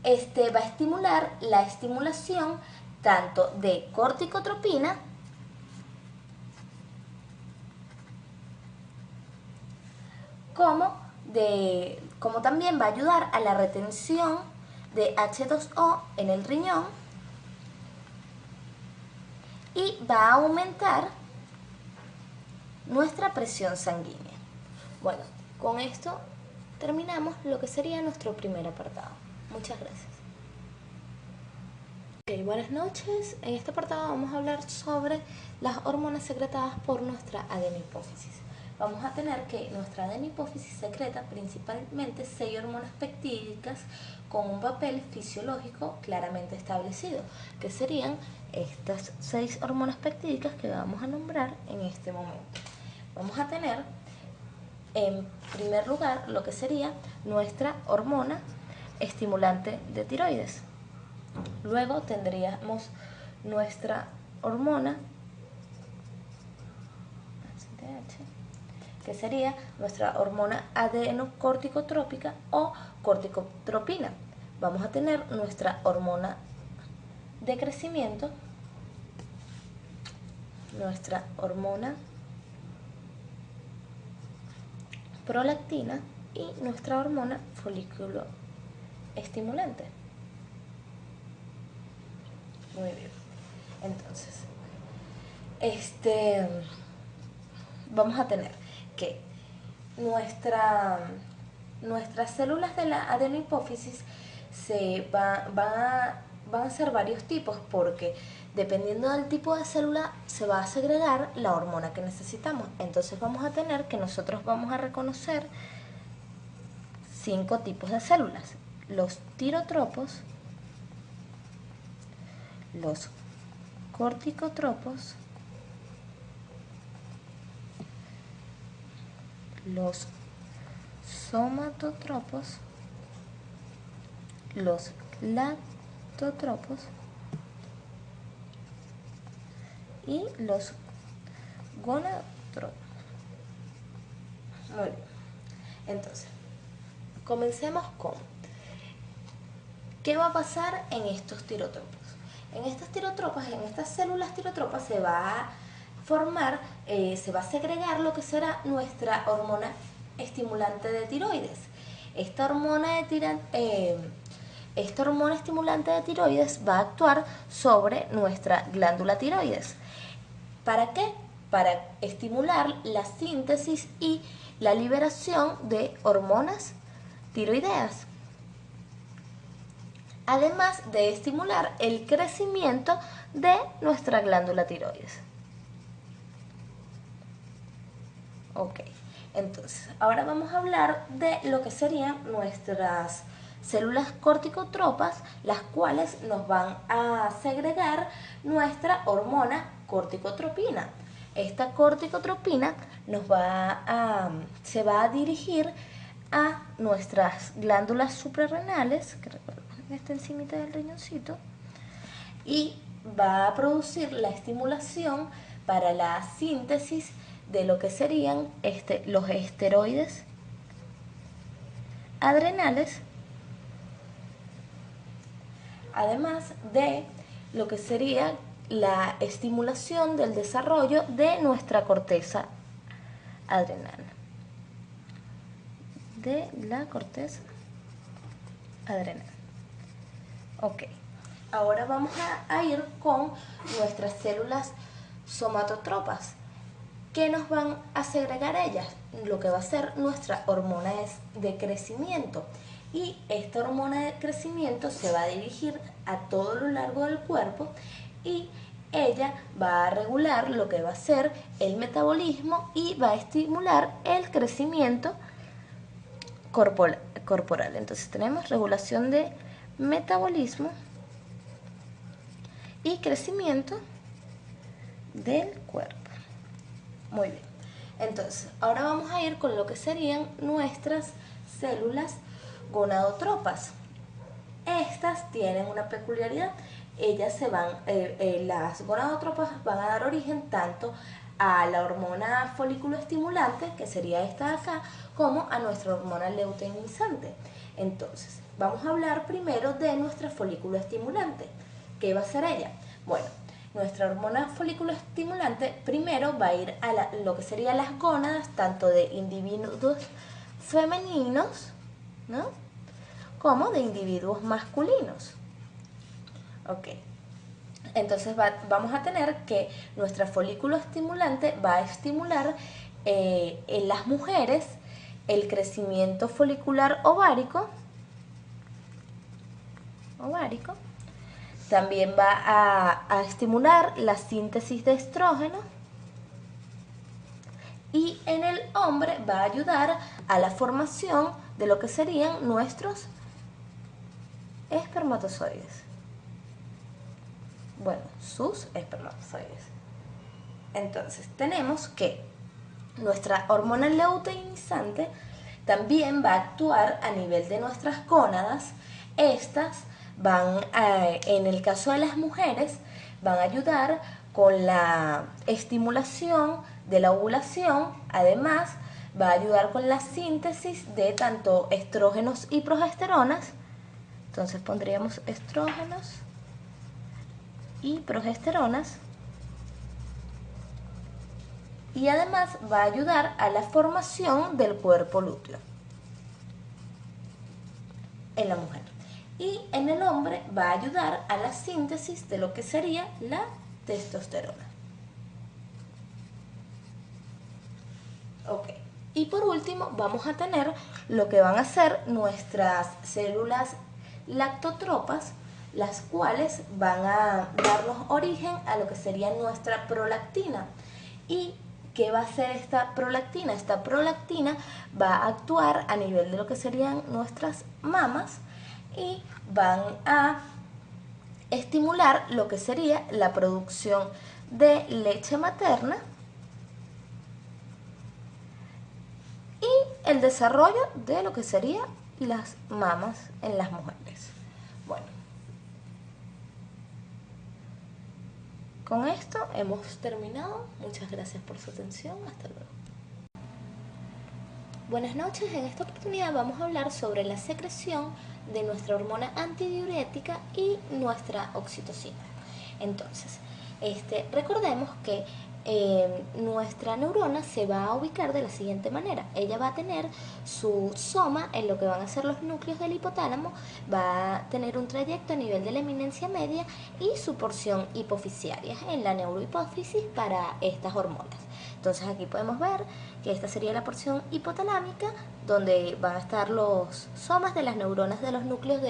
va a estimular la estimulación tanto de corticotropina como también va a ayudar a la retención de H2O en el riñón, y va a aumentar nuestra presión sanguínea. Bueno, con esto terminamos lo que sería nuestro primer apartado. Muchas gracias. Buenas noches. En este apartado vamos a hablar sobre las hormonas secretadas por nuestra adenopófisis. Vamos a tener que nuestra adenopófisis secreta principalmente 6 hormonas peptídicas con un papel fisiológico claramente establecido, que serían estas 6 hormonas peptídicas que vamos a nombrar en este momento. Vamos a tener en primer lugar lo que sería nuestra hormona estimulante de tiroides. Luego tendríamos nuestra hormona que sería nuestra hormona adenocorticotrópica o corticotropina. Vamos a tener nuestra hormona de crecimiento, nuestra hormona prolactina y nuestra hormona folículo estimulante. Muy bien. Entonces, vamos a tener que nuestras células de la adenopófisis van a ser varios tipos, porque dependiendo del tipo de célula se va a segregar la hormona que necesitamos. Entonces vamos a tener que nosotros vamos a reconocer 5 tipos de células: los tirotropos, los corticotropos, los somatotropos los lactotropos y los gonadotropos. Muy bien. Entonces, comencemos con ¿qué va a pasar en estos tirotropos? En estas tirotropas, en estas células tirotropas se va a formar, se va a segregar lo que será nuestra hormona estimulante de tiroides. Esta hormona estimulante de tiroides va a actuar sobre nuestra glándula tiroides. ¿Para qué? Para estimular la síntesis y la liberación de hormonas tiroideas, además de estimular el crecimiento de nuestra glándula tiroides. Ok, entonces ahora vamos a hablar de lo que serían nuestras células corticotropas, las cuales nos van a segregar nuestra hormona corticotropina. Esta corticotropina se va a dirigir a nuestras glándulas suprarrenales, que recuerden que está encimita del riñoncito, y va a producir la estimulación para la síntesis de lo que serían los esteroides adrenales, además de lo que sería la estimulación del desarrollo de nuestra corteza adrenal. De la corteza adrenal. Ok, ahora vamos a ir con nuestras células somatotropas. ¿Qué nos van a segregar ellas? Lo que va a ser nuestra hormona de crecimiento. Y esta hormona de crecimiento se va a dirigir a todo lo largo del cuerpo y ella va a regular lo que va a ser el metabolismo y va a estimular el crecimiento corporal. Entonces tenemos regulación de metabolismo y crecimiento del cuerpo. Muy bien. Entonces, ahora vamos a ir con lo que serían nuestras células gonadotropas. Estas tienen una peculiaridad. Las gonadotropas van a dar origen tanto a la hormona folículo estimulante, que sería esta de acá, como a nuestra hormona luteinizante. Entonces, vamos a hablar primero de nuestra folículo estimulante. ¿Qué va a hacer ella? Bueno, nuestra hormona folículo estimulante primero va a ir a lo que serían las gónadas, tanto de individuos femeninos, ¿no?, como de individuos masculinos. Ok, entonces vamos a tener que nuestra folículo estimulante va a estimular en las mujeres el crecimiento folicular ovárico. También va a estimular la síntesis de estrógeno. Y en el hombre va a ayudar a la formación de lo que serían nuestros espermatozoides. Bueno, sus espermatozoides. Entonces tenemos que nuestra hormona luteinizante también va a actuar a nivel de nuestras gónadas. Estas en el caso de las mujeres, van a ayudar con la estimulación de la ovulación. Además, va a ayudar con la síntesis de tanto estrógenos y progesteronas. Entonces pondríamos estrógenos y progesteronas. Y además va a ayudar a la formación del cuerpo lúteo en la mujer. Y en el hombre va a ayudar a la síntesis de lo que sería la testosterona. Ok, y por último vamos a tener lo que van a ser nuestras células lactotropas, las cuales van a darnos origen a lo que sería nuestra prolactina. ¿Y qué va a hacer esta prolactina? Esta prolactina va a actuar a nivel de lo que serían nuestras mamas y van a estimular lo que sería la producción de leche materna y el desarrollo de lo que serían las mamas en las mujeres. Con esto hemos terminado. Muchas gracias por su atención. Hasta luego. Buenas noches. En esta oportunidad vamos a hablar sobre la secreción de nuestra hormona antidiurética y nuestra oxitocina. Entonces, recordemos que nuestra neurona se va a ubicar de la siguiente manera. Ella va a tener su soma en lo que van a ser los núcleos del hipotálamo, va a tener un trayecto a nivel de la eminencia media y su porción hipofisiaria en la neurohipófisis para estas hormonas. Entonces aquí podemos ver que esta sería la porción hipotalámica, donde van a estar los somas de las neuronas de los núcleos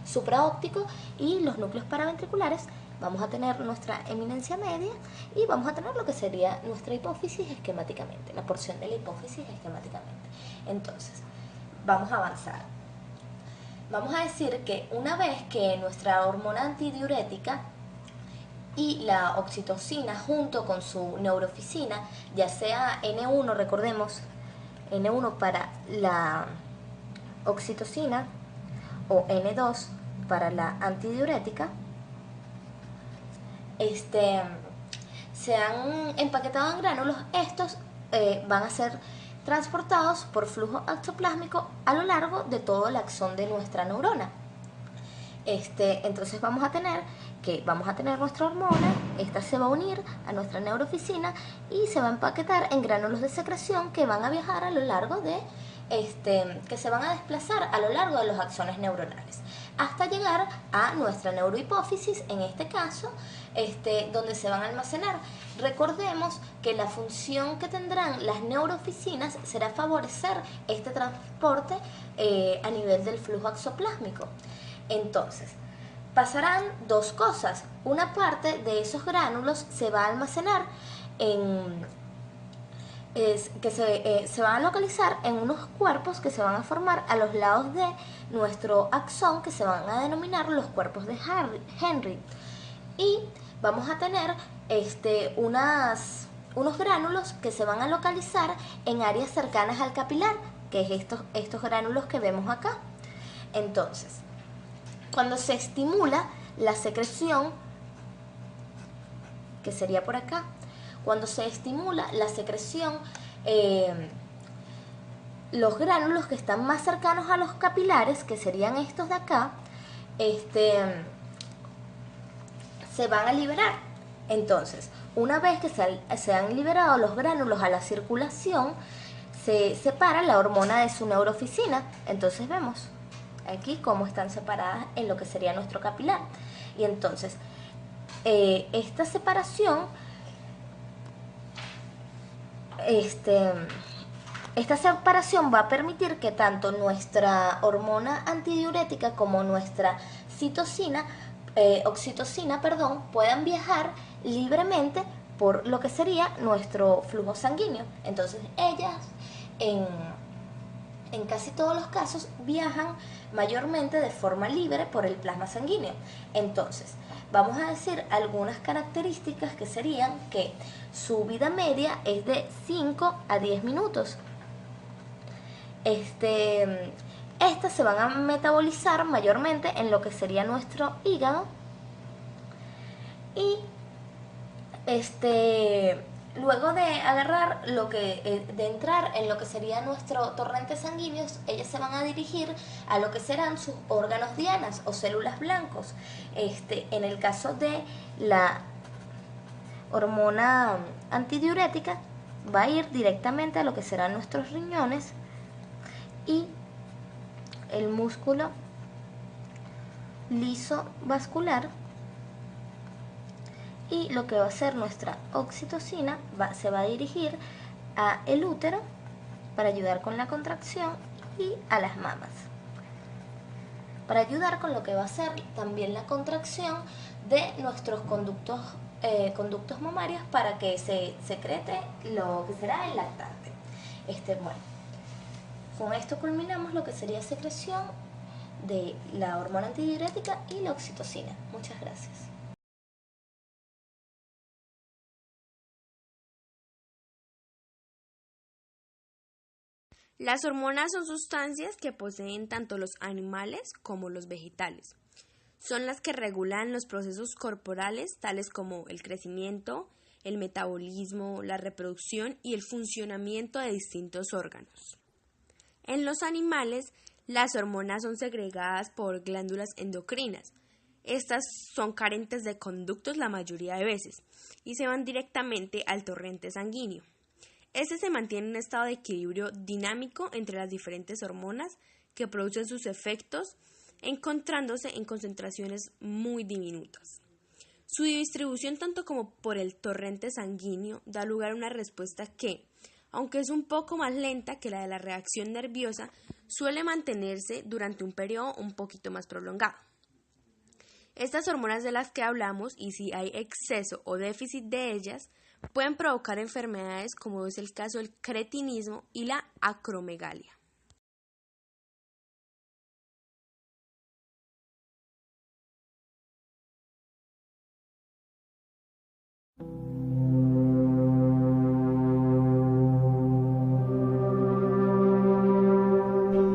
supraópticos y los núcleos paraventriculares. Vamos a tener nuestra eminencia media y vamos a tener lo que sería nuestra hipófisis esquemáticamente, la porción de la hipófisis esquemáticamente. Entonces, vamos a avanzar. Vamos a decir que una vez que nuestra hormona antidiurética y la oxitocina junto con su neurofisina, ya sea N1, recordemos, N1 para la oxitocina o N2 para la antidiurética, se han empaquetado en gránulos. Estos van a ser transportados por flujo axoplásmico a lo largo de todo el axón de nuestra neurona. Entonces vamos a tener nuestra hormona, esta se va a unir a nuestra neurofisina y se va a empaquetar en gránulos de secreción que van a viajar a lo largo de que se van a desplazar a lo largo de los axones neuronales hasta llegar a nuestra neurohipófisis, en este caso, donde se van a almacenar. Recordemos que la función que tendrán las neurofisinas será favorecer este transporte a nivel del flujo axoplásmico. Entonces, pasarán dos cosas. Una parte de esos gránulos se va a almacenar se van a localizar en unos cuerpos que se van a formar a los lados de nuestro axón, que se van a denominar los cuerpos de Henry. Y vamos a tener unos gránulos que se van a localizar en áreas cercanas al capilar, que es estos gránulos que vemos acá. Entonces, cuando se estimula la secreción, que sería por acá, cuando se estimula la secreción, los gránulos que están más cercanos a los capilares, que serían estos de acá, se van a liberar. Entonces, una vez que se han liberado los gránulos a la circulación, se separa la hormona de su neurofisina. Entonces vemos aquí cómo están separadas en lo que sería nuestro capilar. Y entonces, esta separación va a permitir que tanto nuestra hormona antidiurética como nuestra oxitocina, puedan viajar libremente por lo que sería nuestro flujo sanguíneo. Entonces ellas en casi todos los casos viajan mayormente de forma libre por el plasma sanguíneo. Entonces, vamos a decir algunas características que serían que su vida media es de 5 a 10 minutos. Estas se van a metabolizar mayormente en lo que sería nuestro hígado y luego de agarrar de entrar en lo que sería nuestro torrente sanguíneo, ellas se van a dirigir a lo que serán sus órganos dianas o células blancos. En el caso de la hormona antidiurética, va a ir directamente a lo que serán nuestros riñones y el músculo liso vascular, y lo que va a hacer nuestra oxitocina se va a dirigir a el útero para ayudar con la contracción y a las mamas para ayudar con lo que va a ser también la contracción de nuestros conductos mamarios para que se secrete lo que será el lactante. Bueno, con esto culminamos lo que sería secreción de la hormona antidiurética y la oxitocina. Muchas gracias. Las hormonas son sustancias que poseen tanto los animales como los vegetales. son las que regulan los procesos corporales, tales como el crecimiento, el metabolismo, la reproducción y el funcionamiento de distintos órganos. En los animales, las hormonas son segregadas por glándulas endocrinas. Estas son carentes de conductos la mayoría de veces y se van directamente al torrente sanguíneo. Este se mantiene en un estado de equilibrio dinámico entre las diferentes hormonas que producen sus efectos, encontrándose en concentraciones muy diminutas. Su distribución tanto como por el torrente sanguíneo da lugar a una respuesta que, aunque es un poco más lenta que la de la reacción nerviosa, suele mantenerse durante un periodo un poquito más prolongado. Estas hormonas de las que hablamos, y si hay exceso o déficit de ellas, pueden provocar enfermedades como es el caso del cretinismo y la acromegalia.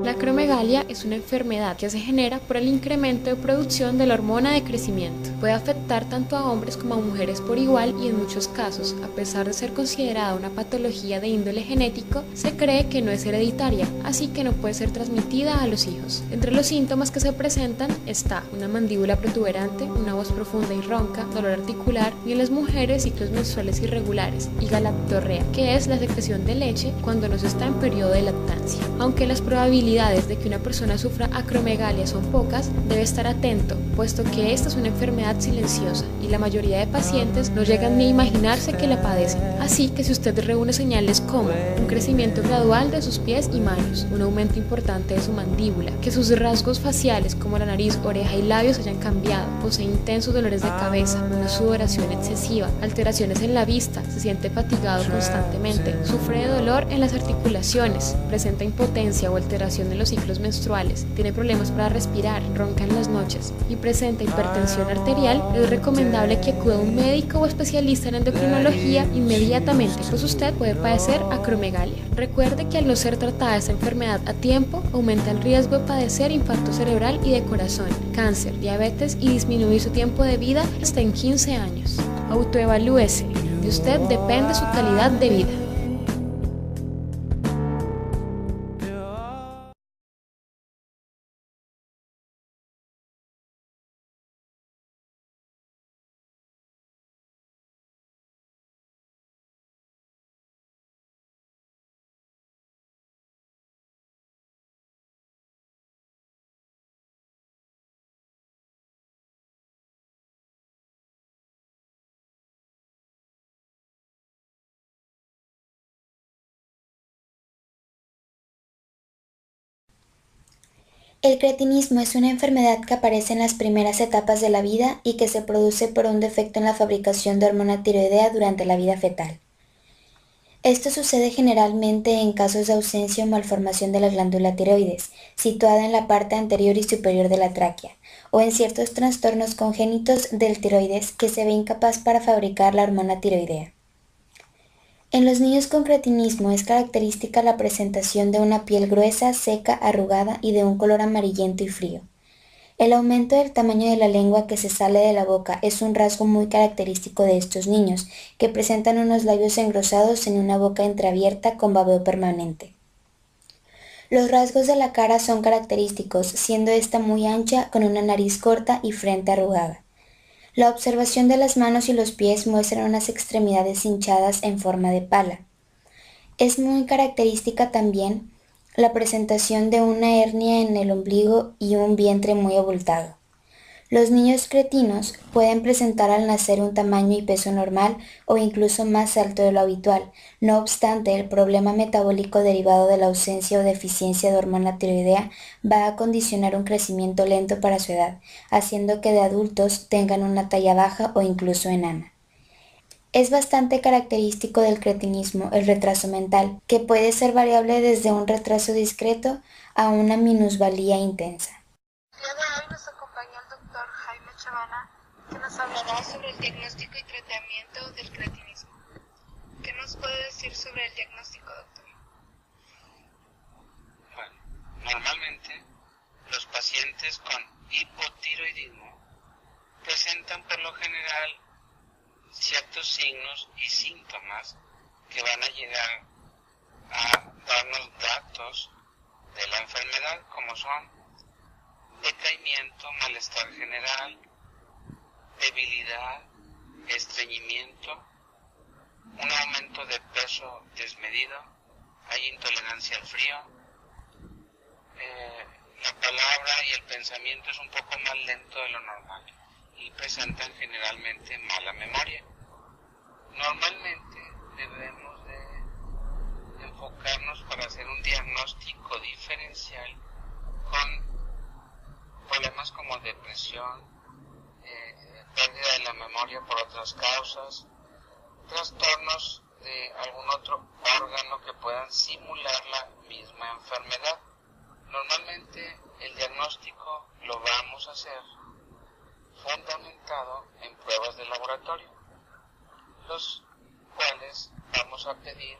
La acromegalia es una enfermedad que se genera por el incremento de producción de la hormona de crecimiento. Puede afectar tanto a hombres como a mujeres por igual y en muchos casos, a pesar de ser considerada una patología de índole genético, se cree que no es hereditaria, así que no puede ser transmitida a los hijos. Entre los síntomas que se presentan está una mandíbula protuberante, una voz profunda y ronca, dolor articular y en las mujeres ciclos menstruales irregulares y galactorrea, que es la secreción de leche cuando no se está en periodo de lactancia. Aunque las probabilidades de que una persona sufra acromegalia son pocas, debe estar atento, puesto que esta es una enfermedad silenciosa y la mayoría de pacientes no llegan ni a imaginarse que la padecen. Así que si usted reúne señales como un crecimiento gradual de sus pies y manos, un aumento importante de su mandíbula, que sus rasgos faciales como la nariz, oreja y labios hayan cambiado, posee intensos dolores de cabeza, una sudoración excesiva, alteraciones en la vista, se siente fatigado constantemente, sufre de dolor en las articulaciones, presenta impotencia o alteración en los ciclos menstruales, tiene problemas para respirar, ronca en las noches y presenta hipertensión arterial, es recomendable que acuda a un médico o especialista en endocrinología inmediatamente, pues usted puede padecer acromegalia. Recuerde que al no ser tratada esta enfermedad a tiempo, aumenta el riesgo de padecer infarto cerebral y de corazón, cáncer, diabetes y disminuir su tiempo de vida hasta en 15 años. Autoevalúese, de usted depende su calidad de vida. El cretinismo es una enfermedad que aparece en las primeras etapas de la vida y que se produce por un defecto en la fabricación de hormona tiroidea durante la vida fetal. Esto sucede generalmente en casos de ausencia o malformación de la glándula tiroides, situada en la parte anterior y superior de la tráquea, o en ciertos trastornos congénitos del tiroides que se ve incapaz para fabricar la hormona tiroidea. En los niños con cretinismo es característica la presentación de una piel gruesa, seca, arrugada y de un color amarillento y frío. El aumento del tamaño de la lengua que se sale de la boca es un rasgo muy característico de estos niños, que presentan unos labios engrosados en una boca entreabierta con babeo permanente. Los rasgos de la cara son característicos, siendo esta muy ancha con una nariz corta y frente arrugada. La observación de las manos y los pies muestran unas extremidades hinchadas en forma de pala. Es muy característica también la presentación de una hernia en el ombligo y un vientre muy abultado. Los niños cretinos pueden presentar al nacer un tamaño y peso normal o incluso más alto de lo habitual. No obstante, el problema metabólico derivado de la ausencia o deficiencia de hormona tiroidea va a condicionar un crecimiento lento para su edad, haciendo que de adultos tengan una talla baja o incluso enana. Es bastante característico del cretinismo el retraso mental, que puede ser variable desde un retraso discreto a una minusvalía intensa. Que nos hablará sobre el diagnóstico y tratamiento del cretinismo. ¿Qué nos puede decir sobre el diagnóstico, doctor? Bueno, normalmente los pacientes con hipotiroidismo presentan por lo general ciertos signos y síntomas que van a llegar a darnos datos de la enfermedad, como son decaimiento, malestar general, debilidad, estreñimiento, un aumento de peso desmedido, hay intolerancia al frío, la palabra y el pensamiento es un poco más lento de lo normal y presentan generalmente mala memoria. Normalmente debemos de enfocarnos para hacer un diagnóstico diferencial con problemas como depresión, pérdida de la memoria por otras causas, trastornos de algún otro órgano que puedan simular la misma enfermedad. Normalmente el diagnóstico lo vamos a hacer fundamentado en pruebas de laboratorio, los cuales vamos a pedir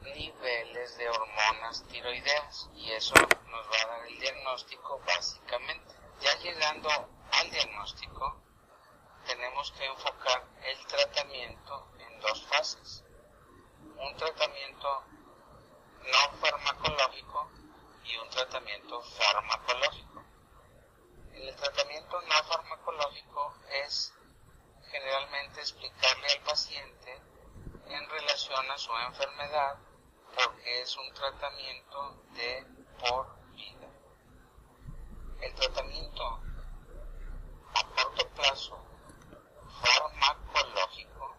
niveles de hormonas tiroideas y eso nos va a dar el diagnóstico básicamente. Ya llegando al diagnóstico, tenemos que enfocar el tratamiento en dos fases. Un tratamiento no farmacológico y un tratamiento farmacológico. El tratamiento no farmacológico es generalmente explicarle al paciente en relación a su enfermedad porque es un tratamiento de por vida. El tratamiento a corto plazo farmacológico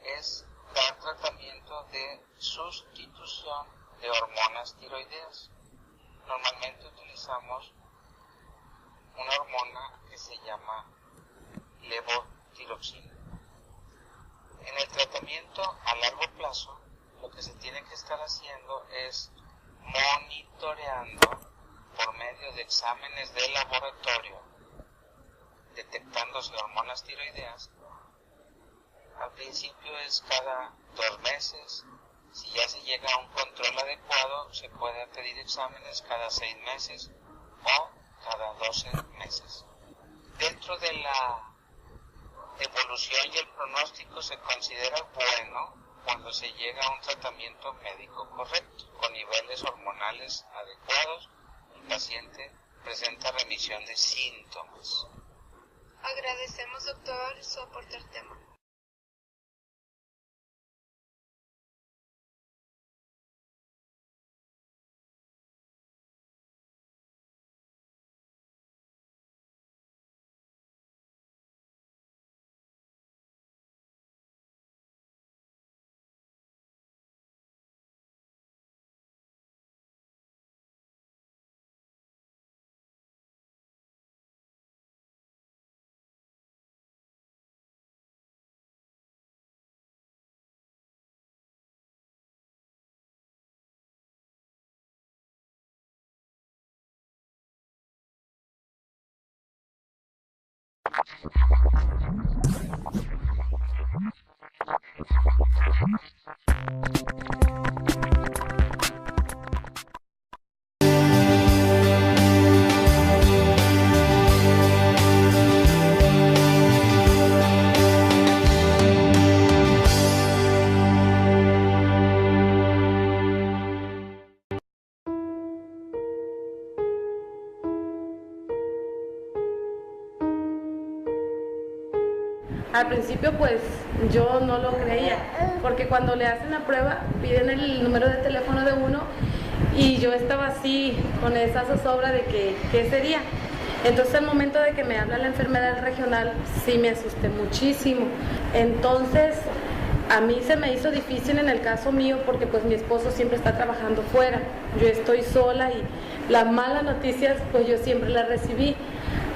es dar tratamiento de sustitución de hormonas tiroideas. Normalmente utilizamos una hormona que se llama levotiroxina. En el tratamiento a largo plazo, lo que se tiene que estar haciendo es monitoreando por medio de exámenes de laboratorio, detectándose hormonas tiroideas. Al principio es cada 2 meses. Si ya se llega a un control adecuado, se puede pedir exámenes cada 6 meses o cada 12 meses. Dentro de la evolución y el pronóstico se considera bueno cuando se llega a un tratamiento médico correcto, con niveles hormonales adecuados, el paciente presenta remisión de síntomas. Agradecemos, doctor, su aporte al tema. Al principio pues yo no lo creía, porque cuando le hacen la prueba piden el número de teléfono de uno y yo estaba así con esa zozobra de que qué sería. Entonces al momento de que me habla la enfermedad regional sí me asusté muchísimo. Entonces a mí se me hizo difícil en el caso mío porque pues mi esposo siempre está trabajando fuera, yo estoy sola y las malas noticias pues yo siempre las recibí.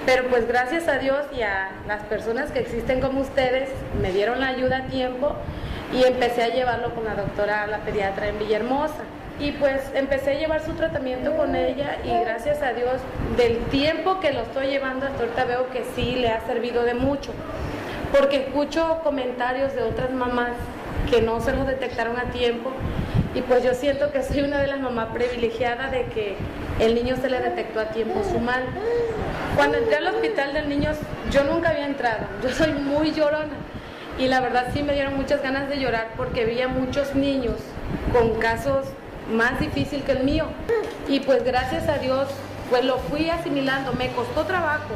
Pero pues gracias a Dios y a las personas que existen como ustedes, me dieron la ayuda a tiempo y empecé a llevarlo con la doctora, la pediatra en Villahermosa. Y pues empecé a llevar su tratamiento con ella y gracias a Dios, del tiempo que lo estoy llevando hasta ahorita veo que sí le ha servido de mucho. Porque escucho comentarios de otras mamás que no se lo detectaron a tiempo y pues yo siento que soy una de las mamás privilegiadas de que el niño se le detectó a tiempo su mal. Cuando entré al hospital de niños, yo nunca había entrado, yo soy muy llorona y la verdad sí me dieron muchas ganas de llorar porque veía muchos niños con casos más difíciles que el mío y pues gracias a Dios pues lo fui asimilando, me costó trabajo,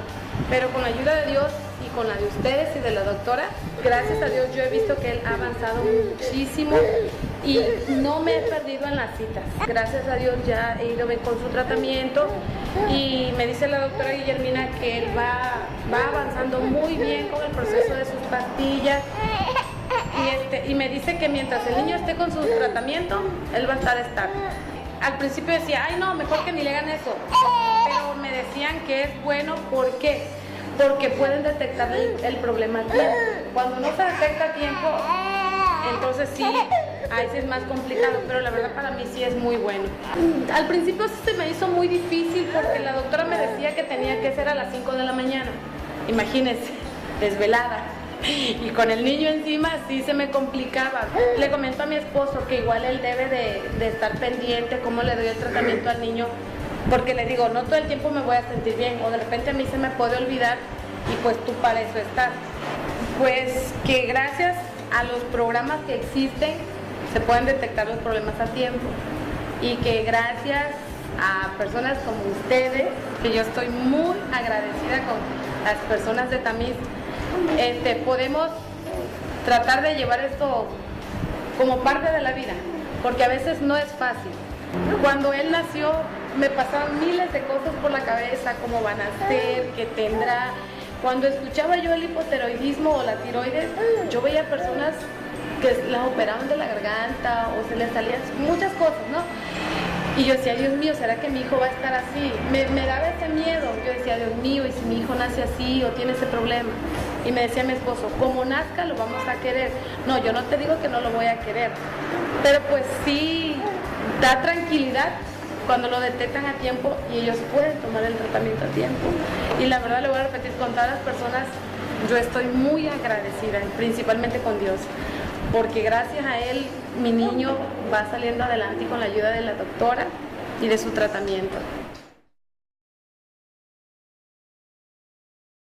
pero con la ayuda de Dios y con la de ustedes y de la doctora, gracias a Dios yo he visto que él ha avanzado muchísimo y no me he perdido en las citas. Gracias a Dios ya he ido bien con su tratamiento y me dice la doctora Guillermina que él va avanzando muy bien con el proceso de sus pastillas y me dice que mientras el niño esté con su tratamiento, él va a estar estable. Al principio decía, ay no, mejor que ni le hagan eso, pero me decían que es bueno, ¿por qué? Porque pueden detectar el problema a tiempo. Cuando no se detecta a tiempo, entonces sí, ahí sí es más complicado, pero la verdad para mí sí es muy bueno. Al principio sí se me hizo muy difícil porque la doctora me decía que tenía que ser a las 5 de la mañana, imagínense, desvelada. Y con el niño encima sí se me complicaba. Le comento a mi esposo que igual él debe de estar pendiente cómo le doy el tratamiento al niño, porque le digo, no todo el tiempo me voy a sentir bien, o de repente a mí se me puede olvidar y pues tú para eso estás. Pues que gracias a los programas que existen se pueden detectar los problemas a tiempo y que gracias a personas como ustedes, que yo estoy muy agradecida con las personas de Tamiz, podemos tratar de llevar esto como parte de la vida, porque a veces no es fácil. Cuando él nació me pasaban miles de cosas por la cabeza, cómo van a ser, qué tendrá. Cuando escuchaba yo el hipotiroidismo o la tiroides, yo veía personas que las operaban de la garganta o se les salían muchas cosas, ¿no? Y yo decía, Dios mío, ¿será que mi hijo va a estar así? Me daba ese miedo. Yo decía, Dios mío, ¿y si mi hijo nace así o tiene ese problema? Y me decía mi esposo, como nazca lo vamos a querer. No, yo no te digo que no lo voy a querer, pero pues sí da tranquilidad cuando lo detectan a tiempo y ellos pueden tomar el tratamiento a tiempo. Y la verdad, le voy a repetir, con todas las personas, yo estoy muy agradecida, principalmente con Dios, porque gracias a él mi niño va saliendo adelante y con la ayuda de la doctora y de su tratamiento.